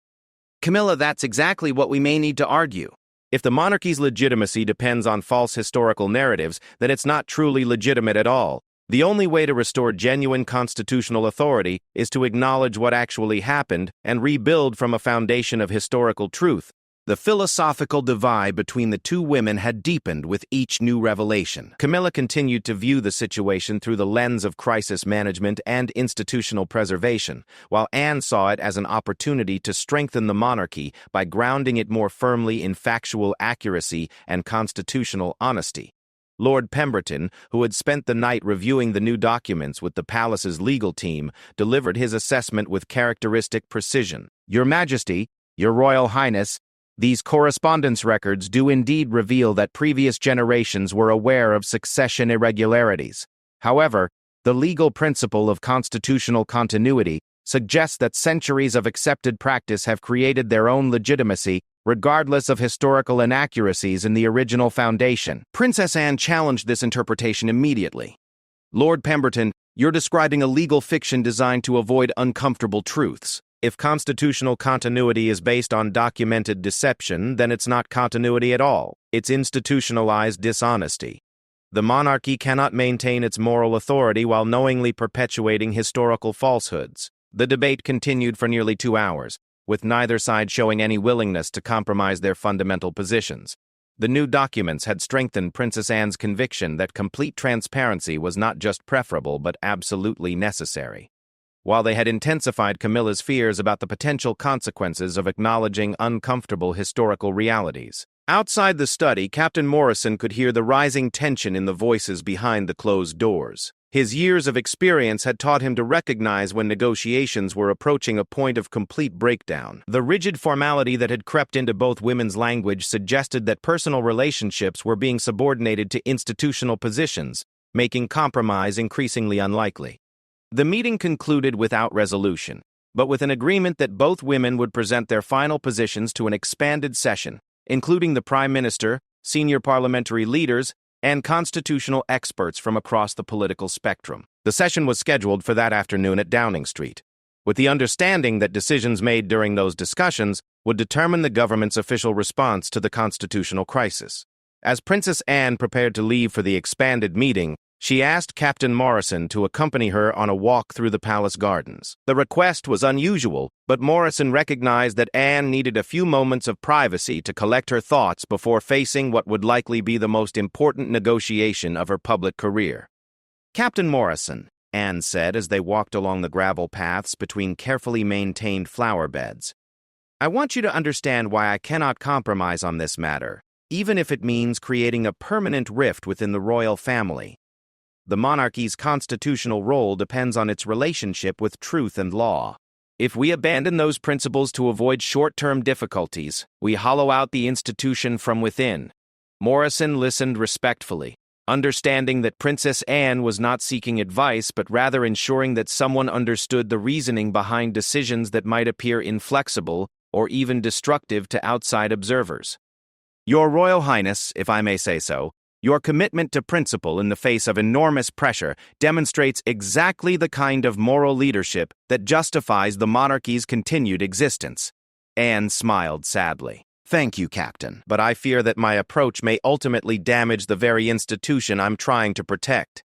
"Camilla, that's exactly what we may need to argue. If the monarchy's legitimacy depends on false historical narratives, then it's not truly legitimate at all. The only way to restore genuine constitutional authority is to acknowledge what actually happened and rebuild from a foundation of historical truth." The philosophical divide between the two women had deepened with each new revelation. Camilla continued to view the situation through the lens of crisis management and institutional preservation, while Anne saw it as an opportunity to strengthen the monarchy by grounding it more firmly in factual accuracy and constitutional honesty. Lord Pemberton, who had spent the night reviewing the new documents with the palace's legal team, delivered his assessment with characteristic precision. "Your Majesty, Your Royal Highness, these correspondence records do indeed reveal that previous generations were aware of succession irregularities. However, the legal principle of constitutional continuity suggests that centuries of accepted practice have created their own legitimacy, regardless of historical inaccuracies in the original foundation." Princess Anne challenged this interpretation immediately. "Lord Pemberton, you're describing a legal fiction designed to avoid uncomfortable truths. If constitutional continuity is based on documented deception, then it's not continuity at all. It's institutionalized dishonesty. The monarchy cannot maintain its moral authority while knowingly perpetuating historical falsehoods." The debate continued for nearly 2 hours, with neither side showing any willingness to compromise their fundamental positions. The new documents had strengthened Princess Anne's conviction that complete transparency was not just preferable but absolutely necessary, while they had intensified Camilla's fears about the potential consequences of acknowledging uncomfortable historical realities. Outside the study, Captain Morrison could hear the rising tension in the voices behind the closed doors. His years of experience had taught him to recognize when negotiations were approaching a point of complete breakdown. The rigid formality that had crept into both women's language suggested that personal relationships were being subordinated to institutional positions, making compromise increasingly unlikely. The meeting concluded without resolution, but with an agreement that both women would present their final positions to an expanded session, including the Prime Minister, senior parliamentary leaders, and constitutional experts from across the political spectrum. The session was scheduled for that afternoon at Downing Street, with the understanding that decisions made during those discussions would determine the government's official response to the constitutional crisis. As Princess Anne prepared to leave for the expanded meeting, she asked Captain Morrison to accompany her on a walk through the palace gardens. The request was unusual, but Morrison recognized that Anne needed a few moments of privacy to collect her thoughts before facing what would likely be the most important negotiation of her public career. "Captain Morrison," Anne said as they walked along the gravel paths between carefully maintained flower beds, "I want you to understand why I cannot compromise on this matter. even if it means creating a permanent rift within the royal family. The monarchy's constitutional role depends on its relationship with truth and law. If we abandon those principles to avoid short-term difficulties, we hollow out the institution from within. Morrison listened respectfully, understanding that Princess Anne was not seeking advice but rather ensuring that someone understood the reasoning behind decisions that might appear inflexible or even destructive to outside observers. Your Royal Highness, if I may say so, your commitment to principle in the face of enormous pressure demonstrates exactly the kind of moral leadership that justifies the monarchy's continued existence. Anne smiled sadly. Thank you, Captain, but I fear that my approach may ultimately damage the very institution I'm trying to protect.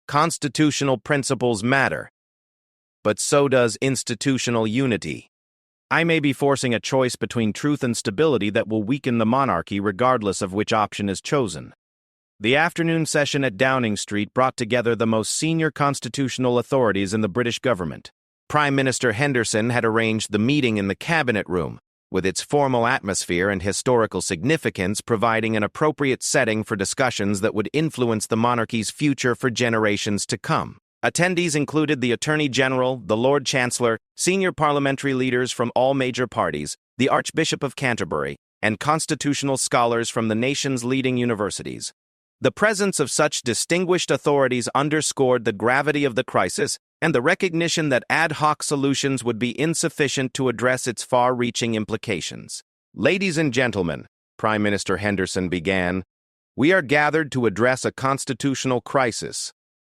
Constitutional principles matter, but so does institutional unity. I may be forcing a choice between truth and stability that will weaken the monarchy regardless of which option is chosen. The afternoon session at Downing Street brought together the most senior constitutional authorities in the British government. Prime Minister Henderson had arranged the meeting in the Cabinet Room, with its formal atmosphere and historical significance providing an appropriate setting for discussions that would influence the monarchy's future for generations to come. Attendees included the Attorney General, the Lord Chancellor, senior parliamentary leaders from all major parties, the Archbishop of Canterbury, and constitutional scholars from the nation's leading universities. The presence of such distinguished authorities underscored the gravity of the crisis and the recognition that ad hoc solutions would be insufficient to address its far-reaching implications. Ladies and gentlemen, Prime Minister Henderson began, we are gathered to address a constitutional crisis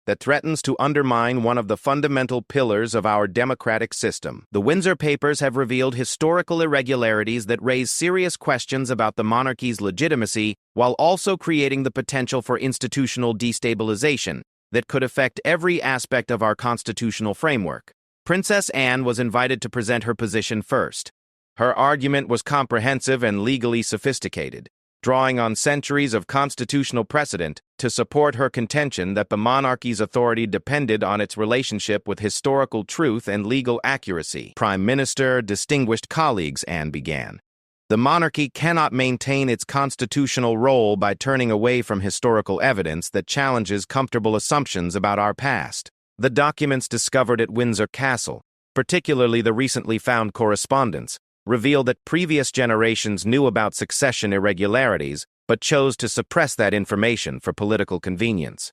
that threatens to undermine one of the fundamental pillars of our democratic system. The Windsor Papers have revealed historical irregularities that raise serious questions about the monarchy's legitimacy while also creating the potential for institutional destabilization that could affect every aspect of our constitutional framework. Princess Anne was invited to present her position first. Her argument was comprehensive and legally sophisticated, drawing on centuries of constitutional precedent to support her contention that the monarchy's authority depended on its relationship with historical truth and legal accuracy. Prime Minister, distinguished colleagues, Anne began. The monarchy cannot maintain its constitutional role by turning away from historical evidence that challenges comfortable assumptions about our past. The documents discovered at Windsor Castle, particularly the recently found correspondence, reveal that previous generations knew about succession irregularities but chose to suppress that information for political convenience.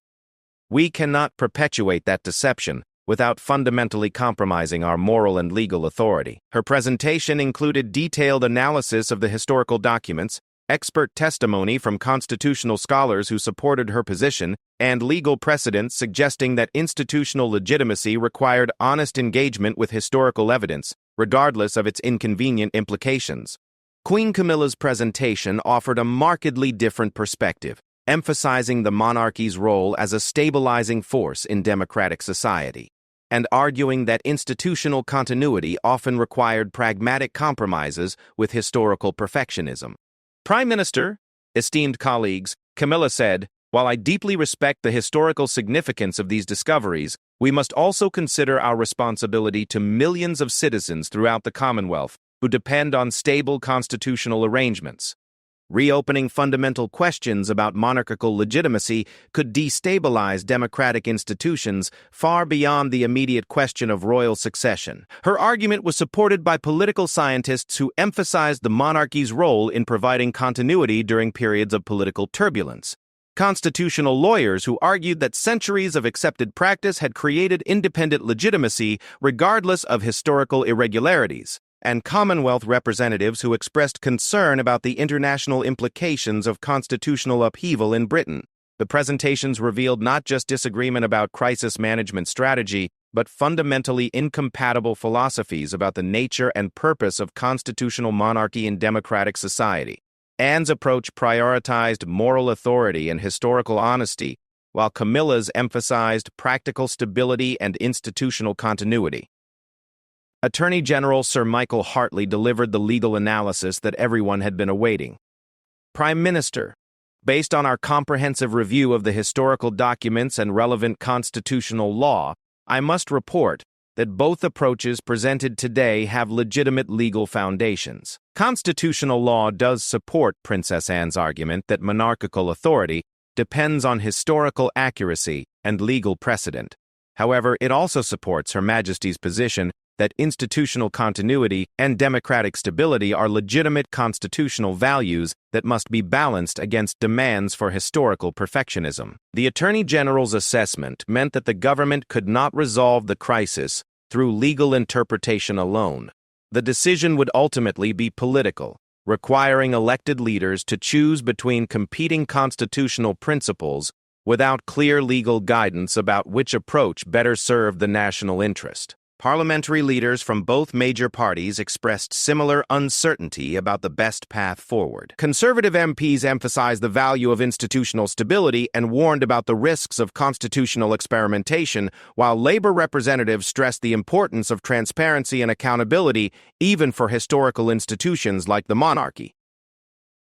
We cannot perpetuate that deception without fundamentally compromising our moral and legal authority. Her presentation included detailed analysis of the historical documents, expert testimony from constitutional scholars who supported her position, and legal precedents suggesting that institutional legitimacy required honest engagement with historical evidence, regardless of its inconvenient implications. Queen Camilla's presentation offered a markedly different perspective, emphasizing the monarchy's role as a stabilizing force in democratic society, and arguing that institutional continuity often required pragmatic compromises with historical perfectionism. Prime Minister, esteemed colleagues, Camilla said, while I deeply respect the historical significance of these discoveries, we must also consider our responsibility to millions of citizens throughout the Commonwealth who depend on stable constitutional arrangements. Reopening fundamental questions about monarchical legitimacy could destabilize democratic institutions far beyond the immediate question of royal succession. Her argument was supported by political scientists who emphasized the monarchy's role in providing continuity during periods of political turbulence. Constitutional lawyers who argued that centuries of accepted practice had created independent legitimacy regardless of historical irregularities, and Commonwealth representatives who expressed concern about the international implications of constitutional upheaval in Britain. The presentations revealed not just disagreement about crisis management strategy, but fundamentally incompatible philosophies about the nature and purpose of constitutional monarchy in democratic society. Anne's approach prioritized moral authority and historical honesty, while Camilla's emphasized practical stability and institutional continuity. Attorney General Sir Michael Hartley delivered the legal analysis that everyone had been awaiting. Prime Minister, based on our comprehensive review of the historical documents and relevant constitutional law, I must report that both approaches presented today have legitimate legal foundations. Constitutional law does support Princess Anne's argument that monarchical authority depends on historical accuracy and legal precedent. However, it also supports Her Majesty's position that institutional continuity and democratic stability are legitimate constitutional values that must be balanced against demands for historical perfectionism. The Attorney General's assessment meant that the government could not resolve the crisis through legal interpretation alone. The decision would ultimately be political, requiring elected leaders to choose between competing constitutional principles without clear legal guidance about which approach better served the national interest. Parliamentary leaders from both major parties expressed similar uncertainty about the best path forward. Conservative MPs emphasized the value of institutional stability and warned about the risks of constitutional experimentation, while Labour representatives stressed the importance of transparency and accountability, even for historical institutions like the monarchy.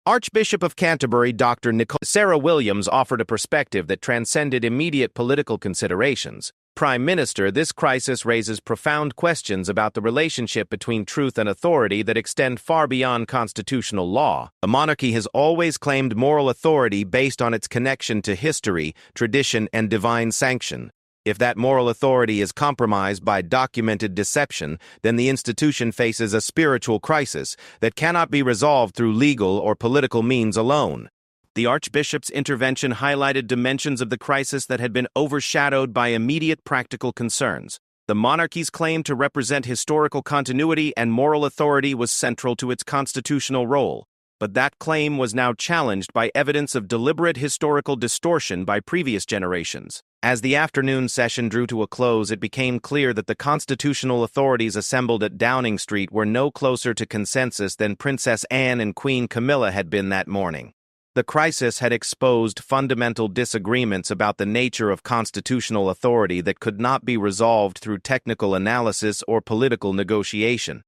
Archbishop of Canterbury Dr. Sarah Williams offered a perspective that transcended immediate political considerations. Prime Minister, this crisis raises profound questions about the relationship between truth and authority that extend far beyond constitutional law. The monarchy has always claimed moral authority based on its connection to history, tradition, and divine sanction. If that moral authority is compromised by documented deception, then the institution faces a spiritual crisis that cannot be resolved through legal or political means alone. The Archbishop's intervention highlighted dimensions of the crisis that had been overshadowed by immediate practical concerns. The monarchy's claim to represent historical continuity and moral authority was central to its constitutional role, but that claim was now challenged by evidence of deliberate historical distortion by previous generations. As the afternoon session drew to a close, it became clear that the constitutional authorities assembled at Downing Street were no closer to consensus than Princess Anne and Queen Camilla had been that morning. The crisis had exposed fundamental disagreements about the nature of constitutional authority that could not be resolved through technical analysis or political negotiation.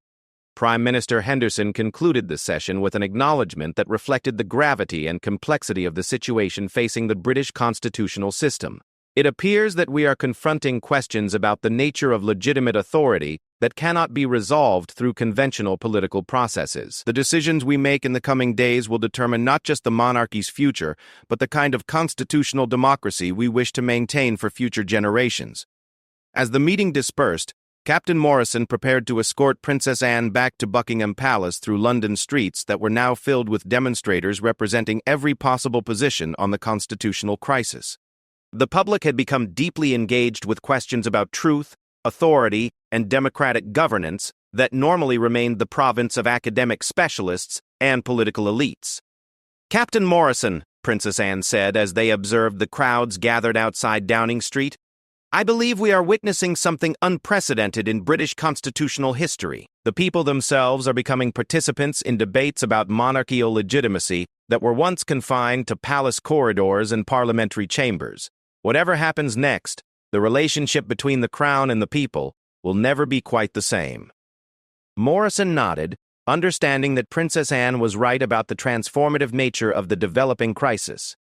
Prime Minister Henderson concluded the session with an acknowledgement that reflected the gravity and complexity of the situation facing the British constitutional system. It appears that we are confronting questions about the nature of legitimate authority that cannot be resolved through conventional political processes. The decisions we make in the coming days will determine not just the monarchy's future, but the kind of constitutional democracy we wish to maintain for future generations. As the meeting dispersed, Captain Morrison prepared to escort Princess Anne back to Buckingham Palace through London streets that were now filled with demonstrators representing every possible position on the constitutional crisis. The public had become deeply engaged with questions about truth, authority, and democratic governance that normally remained the province of academic specialists and political elites. "Captain Morrison," Princess Anne said as they observed the crowds gathered outside Downing Street, "I believe we are witnessing something unprecedented in British constitutional history. The people themselves are becoming participants in debates about monarchical legitimacy that were once confined to palace corridors and parliamentary chambers. Whatever happens next, the relationship between the crown and the people will never be quite the same." Morrison nodded, understanding that Princess Anne was right about the transformative nature of the developing crisis.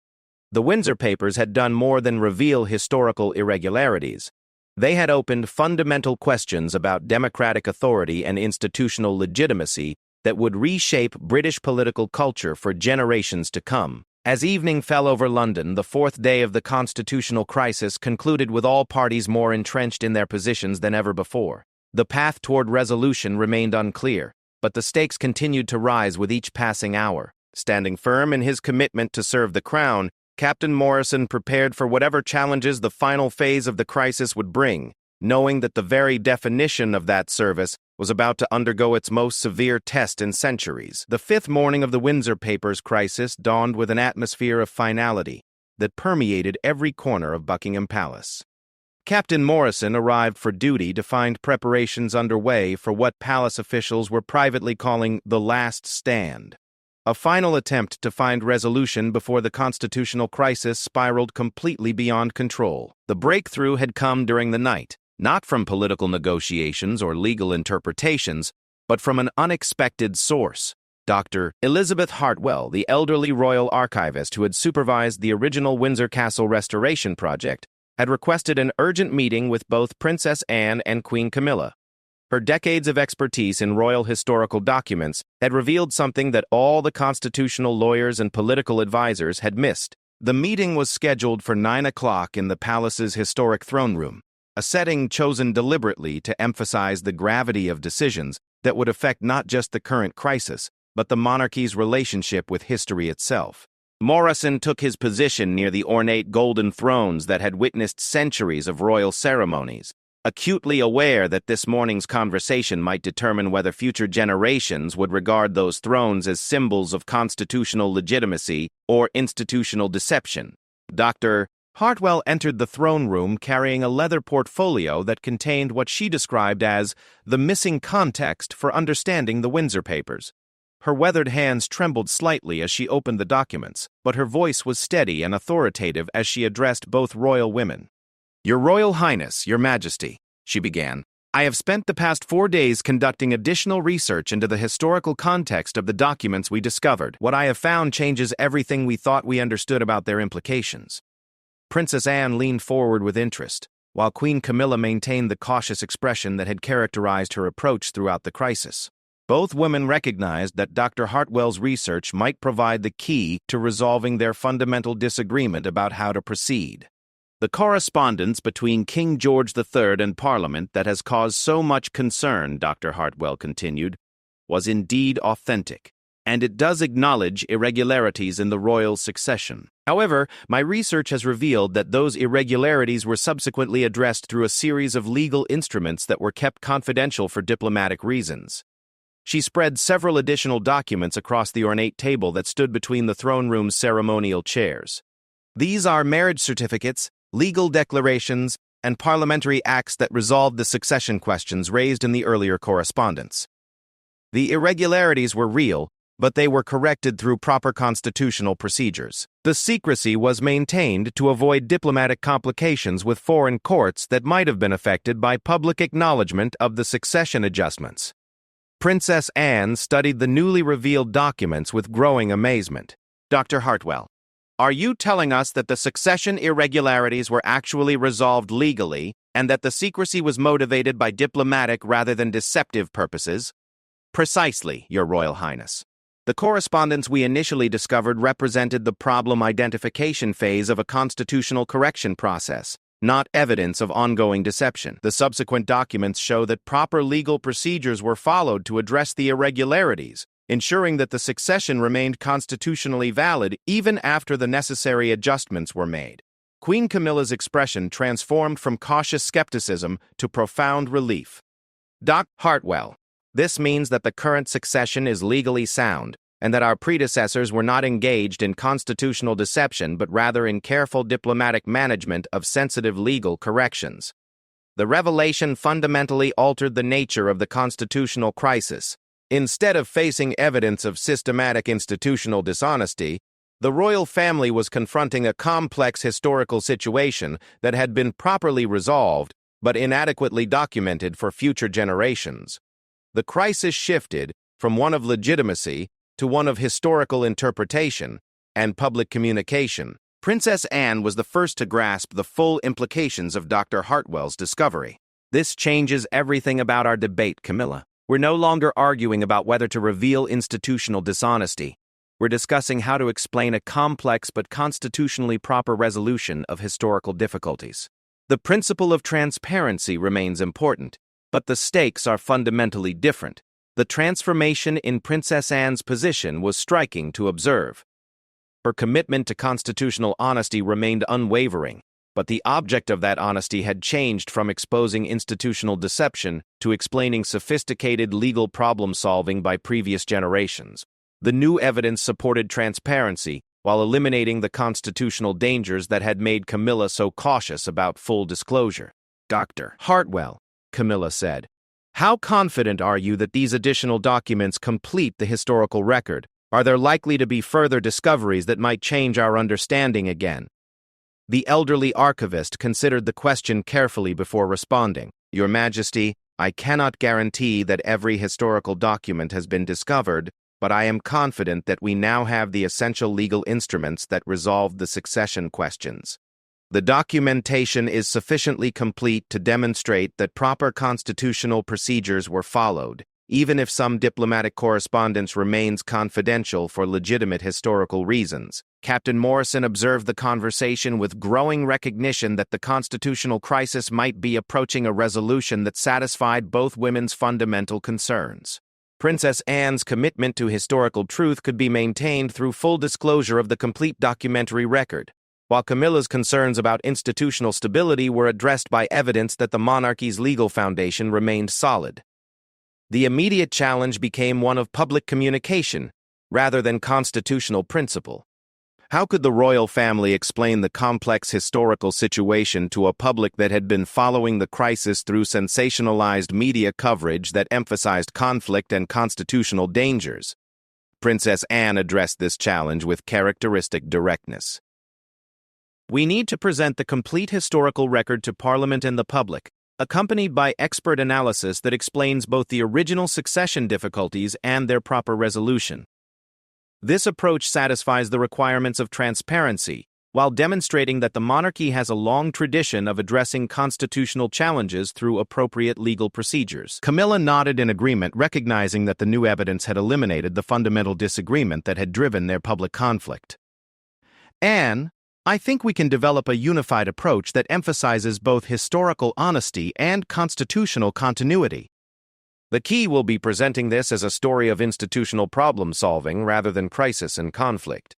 The Windsor Papers had done more than reveal historical irregularities. They had opened fundamental questions about democratic authority and institutional legitimacy that would reshape British political culture for generations to come. As evening fell over London, the fourth day of the constitutional crisis concluded with all parties more entrenched in their positions than ever before. The path toward resolution remained unclear, but the stakes continued to rise with each passing hour. Standing firm in his commitment to serve the crown, Captain Morrison prepared for whatever challenges the final phase of the crisis would bring, knowing that the very definition of that service was about to undergo its most severe test in centuries. The fifth morning of the Windsor Papers crisis dawned with an atmosphere of finality that permeated every corner of Buckingham Palace. Captain Morrison arrived for duty to find preparations underway for what palace officials were privately calling the last stand, a final attempt to find resolution before the constitutional crisis spiraled completely beyond control. The breakthrough had come during the night, not from political negotiations or legal interpretations, but from an unexpected source. Dr. Elizabeth Hartwell, the elderly royal archivist who had supervised the original Windsor Castle restoration project, had requested an urgent meeting with both Princess Anne and Queen Camilla. Her decades of expertise in royal historical documents had revealed something that all the constitutional lawyers and political advisors had missed. The meeting was scheduled for 9 o'clock in the palace's historic throne room, a setting chosen deliberately to emphasize the gravity of decisions that would affect not just the current crisis, but the monarchy's relationship with history itself. Morrison took his position near the ornate golden thrones that had witnessed centuries of royal ceremonies, acutely aware that this morning's conversation might determine whether future generations would regard those thrones as symbols of constitutional legitimacy or institutional deception. Dr. Hartwell entered the throne room carrying a leather portfolio that contained what she described as the missing context for understanding the Windsor Papers. Her weathered hands trembled slightly as she opened the documents, but her voice was steady and authoritative as she addressed both royal women. "Your Royal Highness, Your Majesty," she began, "I have spent the past 4 days conducting additional research into the historical context of the documents we discovered. What I have found changes everything we thought we understood about their implications." Princess Anne leaned forward with interest, while Queen Camilla maintained the cautious expression that had characterized her approach throughout the crisis. Both women recognized that Dr. Hartwell's research might provide the key to resolving their fundamental disagreement about how to proceed. "The correspondence between King George III and Parliament that has caused so much concern," Dr. Hartwell continued, "was indeed authentic, and it does acknowledge irregularities in the royal succession. However, my research has revealed that those irregularities were subsequently addressed through a series of legal instruments that were kept confidential for diplomatic reasons." She spread several additional documents across the ornate table that stood between the throne room's ceremonial chairs. "These are marriage certificates, legal declarations, and parliamentary acts that resolved the succession questions raised in the earlier correspondence. The irregularities were real, but they were corrected through proper constitutional procedures. The secrecy was maintained to avoid diplomatic complications with foreign courts that might have been affected by public acknowledgement of the succession adjustments." Princess Anne studied the newly revealed documents with growing amazement. "Dr. Hartwell, are you telling us that the succession irregularities were actually resolved legally and that the secrecy was motivated by diplomatic rather than deceptive purposes?" "Precisely, Your Royal Highness. The correspondence we initially discovered represented the problem identification phase of a constitutional correction process, not evidence of ongoing deception. The subsequent documents show that proper legal procedures were followed to address the irregularities, ensuring that the succession remained constitutionally valid even after the necessary adjustments were made." Queen Camilla's expression transformed from cautious skepticism to profound relief. "Dr. Hartwell, this means that the current succession is legally sound, and that our predecessors were not engaged in constitutional deception but rather in careful diplomatic management of sensitive legal corrections. The revelation fundamentally altered the nature of the constitutional crisis. Instead of facing evidence of systematic institutional dishonesty, the royal family was confronting a complex historical situation that had been properly resolved but inadequately documented for future generations. The crisis shifted from one of legitimacy to one of historical interpretation and public communication. Princess Anne was the first to grasp the full implications of Dr. Hartwell's discovery. "This changes everything about our debate, Camilla. We're no longer arguing about whether to reveal institutional dishonesty. We're discussing how to explain a complex but constitutionally proper resolution of historical difficulties. The principle of transparency remains important, but the stakes are fundamentally different." The transformation in Princess Anne's position was striking to observe. Her commitment to constitutional honesty remained unwavering, but the object of that honesty had changed from exposing institutional deception to explaining sophisticated legal problem-solving by previous generations. The new evidence supported transparency while eliminating the constitutional dangers that had made Camilla so cautious about full disclosure. "Dr. Hartwell," Camilla said, "how confident are you that these additional documents complete the historical record? Are there likely to be further discoveries that might change our understanding again?" The elderly archivist considered the question carefully before responding. "Your Majesty, I cannot guarantee that every historical document has been discovered, but I am confident that we now have the essential legal instruments that resolve the succession questions. The documentation is sufficiently complete to demonstrate that proper constitutional procedures were followed, even if some diplomatic correspondence remains confidential for legitimate historical reasons. Captain Morrison observed the conversation with growing recognition that the constitutional crisis might be approaching a resolution that satisfied both women's fundamental concerns. Princess Anne's commitment to historical truth could be maintained through full disclosure of the complete documentary record, while Camilla's concerns about institutional stability were addressed by evidence that the monarchy's legal foundation remained solid. The immediate challenge became one of public communication, rather than constitutional principle. How could the royal family explain the complex historical situation to a public that had been following the crisis through sensationalized media coverage that emphasized conflict and constitutional dangers? Princess Anne addressed this challenge with characteristic directness. We need to present the complete historical record to Parliament and the public, accompanied by expert analysis that explains both the original succession difficulties and their proper resolution. This approach satisfies the requirements of transparency, while demonstrating that the monarchy has a long tradition of addressing constitutional challenges through appropriate legal procedures. Camilla nodded in agreement, recognizing that the new evidence had eliminated the fundamental disagreement that had driven their public conflict. Anne, I think we can develop a unified approach that emphasizes both historical honesty and constitutional continuity. The key will be presenting this as a story of institutional problem-solving rather than crisis and conflict.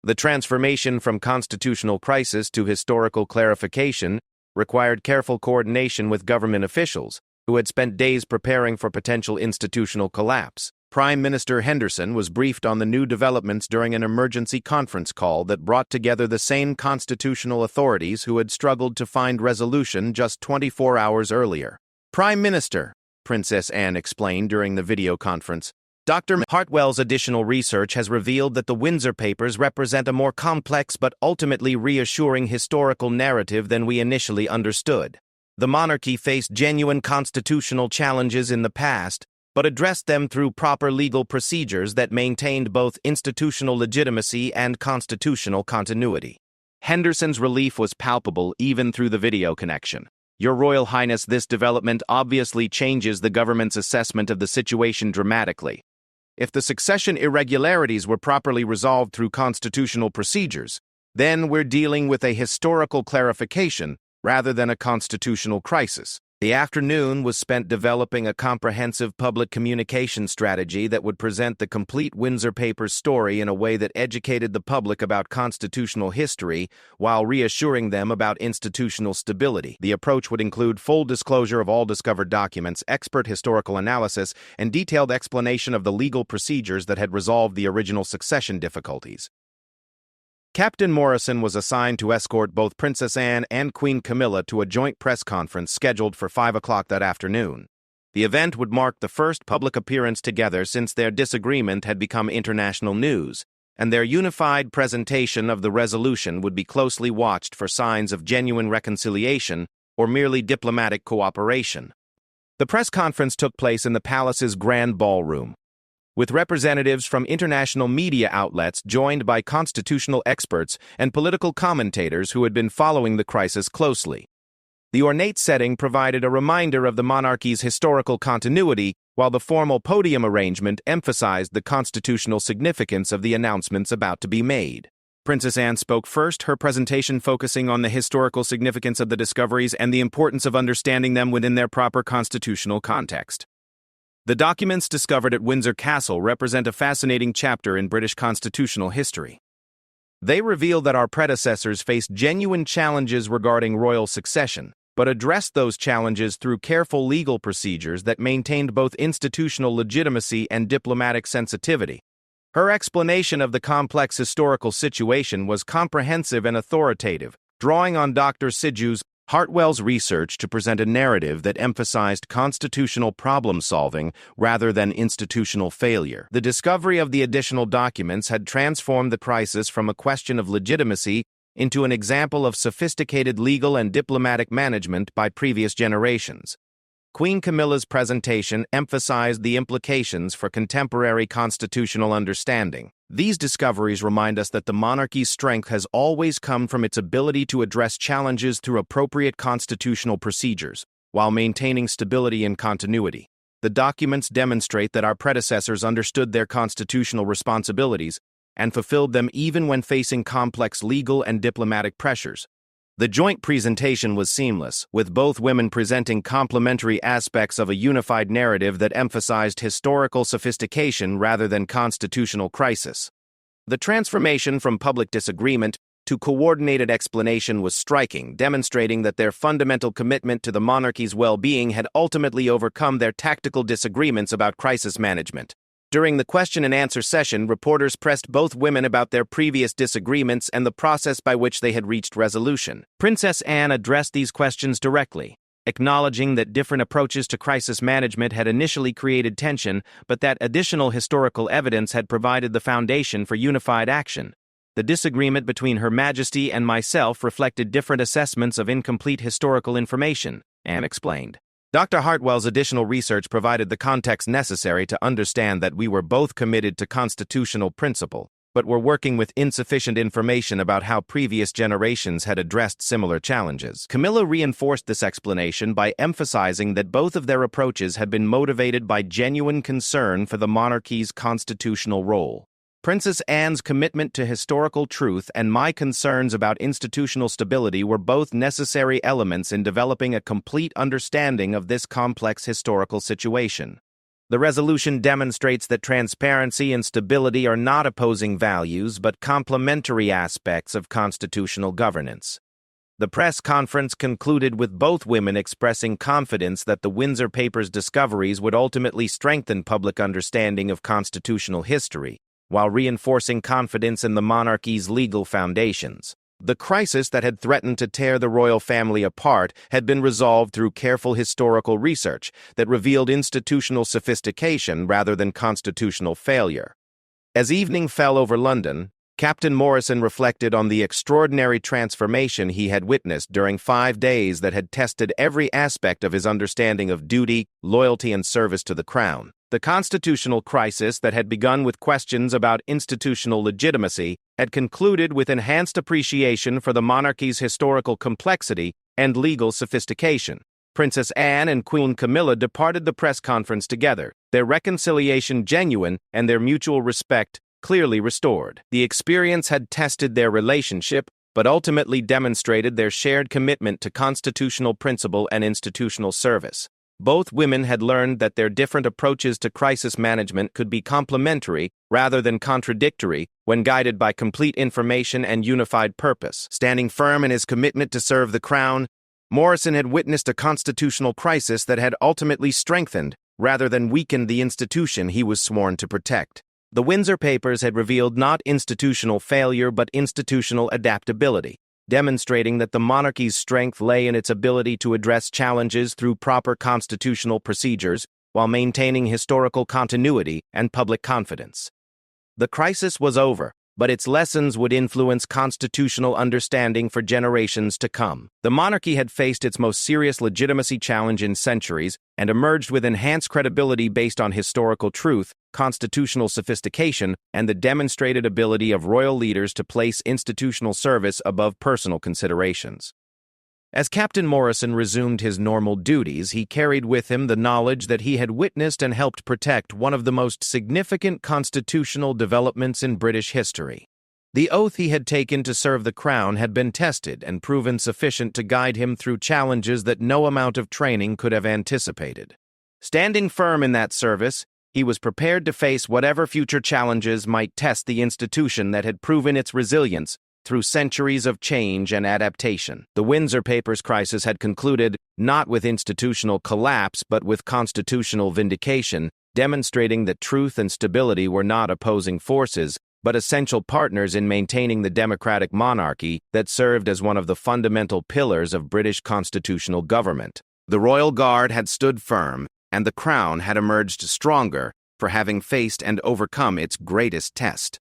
The transformation from constitutional crisis to historical clarification required careful coordination with government officials, who had spent days preparing for potential institutional collapse. Prime Minister Henderson was briefed on the new developments during an emergency conference call that brought together the same constitutional authorities who had struggled to find resolution just 24 hours earlier. Prime Minister, Princess Anne explained during the video conference, Dr. Hartwell's additional research has revealed that the Windsor Papers represent a more complex but ultimately reassuring historical narrative than we initially understood. The monarchy faced genuine constitutional challenges in the past, but addressed them through proper legal procedures that maintained both institutional legitimacy and constitutional continuity. Henderson's relief was palpable even through the video connection. Your Royal Highness, this development obviously changes the government's assessment of the situation dramatically. If the succession irregularities were properly resolved through constitutional procedures, then we're dealing with a historical clarification rather than a constitutional crisis. The afternoon was spent developing a comprehensive public communication strategy that would present the complete Windsor Papers story in a way that educated the public about constitutional history while reassuring them about institutional stability. The approach would include full disclosure of all discovered documents, expert historical analysis, and detailed explanation of the legal procedures that had resolved the original succession difficulties. Captain Morrison was assigned to escort both Princess Anne and Queen Camilla to a joint press conference scheduled for 5 o'clock that afternoon. The event would mark the first public appearance together since their disagreement had become international news, and their unified presentation of the resolution would be closely watched for signs of genuine reconciliation or merely diplomatic cooperation. The press conference took place in the palace's grand ballroom, with representatives from international media outlets joined by constitutional experts and political commentators who had been following the crisis closely. The ornate setting provided a reminder of the monarchy's historical continuity, while the formal podium arrangement emphasized the constitutional significance of the announcements about to be made. Princess Anne spoke first, her presentation focusing on the historical significance of the discoveries and the importance of understanding them within their proper constitutional context. The documents discovered at Windsor Castle represent a fascinating chapter in British constitutional history. They reveal that our predecessors faced genuine challenges regarding royal succession, but addressed those challenges through careful legal procedures that maintained both institutional legitimacy and diplomatic sensitivity. Her explanation of the complex historical situation was comprehensive and authoritative, drawing on Dr. Hartwell's research to present a narrative that emphasized constitutional problem-solving rather than institutional failure. The discovery of the additional documents had transformed the crisis from a question of legitimacy into an example of sophisticated legal and diplomatic management by previous generations. Queen Camilla's presentation emphasized the implications for contemporary constitutional understanding. These discoveries remind us that the monarchy's strength has always come from its ability to address challenges through appropriate constitutional procedures, while maintaining stability and continuity. The documents demonstrate that our predecessors understood their constitutional responsibilities and fulfilled them even when facing complex legal and diplomatic pressures. The joint presentation was seamless, with both women presenting complementary aspects of a unified narrative that emphasized historical sophistication rather than constitutional crisis. The transformation from public disagreement to coordinated explanation was striking, demonstrating that their fundamental commitment to the monarchy's well-being had ultimately overcome their tactical disagreements about crisis management. During the question-and-answer session, reporters pressed both women about their previous disagreements and the process by which they had reached resolution. Princess Anne addressed these questions directly, acknowledging that different approaches to crisis management had initially created tension, but that additional historical evidence had provided the foundation for unified action. The disagreement between Her Majesty and myself reflected different assessments of incomplete historical information, Anne explained. Dr. Hartwell's additional research provided the context necessary to understand that we were both committed to constitutional principle, but were working with insufficient information about how previous generations had addressed similar challenges. Camilla reinforced this explanation by emphasizing that both of their approaches had been motivated by genuine concern for the monarchy's constitutional role. Princess Anne's commitment to historical truth and my concerns about institutional stability were both necessary elements in developing a complete understanding of this complex historical situation. The resolution demonstrates that transparency and stability are not opposing values but complementary aspects of constitutional governance. The press conference concluded with both women expressing confidence that the Windsor Papers' discoveries would ultimately strengthen public understanding of constitutional history, while reinforcing confidence in the monarchy's legal foundations. The crisis that had threatened to tear the royal family apart had been resolved through careful historical research that revealed institutional sophistication rather than constitutional failure. As evening fell over London, Captain Morrison reflected on the extraordinary transformation he had witnessed during 5 days that had tested every aspect of his understanding of duty, loyalty, and service to the crown. The constitutional crisis that had begun with questions about institutional legitimacy had concluded with enhanced appreciation for the monarchy's historical complexity and legal sophistication. Princess Anne and Queen Camilla departed the press conference together, their reconciliation genuine and their mutual respect clearly restored. The experience had tested their relationship, but ultimately demonstrated their shared commitment to constitutional principle and institutional service. Both women had learned that their different approaches to crisis management could be complementary rather than contradictory when guided by complete information and unified purpose. Standing firm in his commitment to serve the crown, Morrison had witnessed a constitutional crisis that had ultimately strengthened rather than weakened the institution he was sworn to protect. The Windsor Papers had revealed not institutional failure but institutional adaptability, demonstrating that the monarchy's strength lay in its ability to address challenges through proper constitutional procedures while maintaining historical continuity and public confidence. The crisis was over, but its lessons would influence constitutional understanding for generations to come. The monarchy had faced its most serious legitimacy challenge in centuries and emerged with enhanced credibility based on historical truth, constitutional sophistication, and the demonstrated ability of royal leaders to place institutional service above personal considerations. As Captain Morrison resumed his normal duties, he carried with him the knowledge that he had witnessed and helped protect one of the most significant constitutional developments in British history. The oath he had taken to serve the crown had been tested and proven sufficient to guide him through challenges that no amount of training could have anticipated. Standing firm in that service, he was prepared to face whatever future challenges might test the institution that had proven its resilience through centuries of change and adaptation. The Windsor Papers crisis had concluded not with institutional collapse but with constitutional vindication, demonstrating that truth and stability were not opposing forces, but essential partners in maintaining the democratic monarchy that served as one of the fundamental pillars of British constitutional government. The Royal Guard had stood firm, and the Crown had emerged stronger for having faced and overcome its greatest test.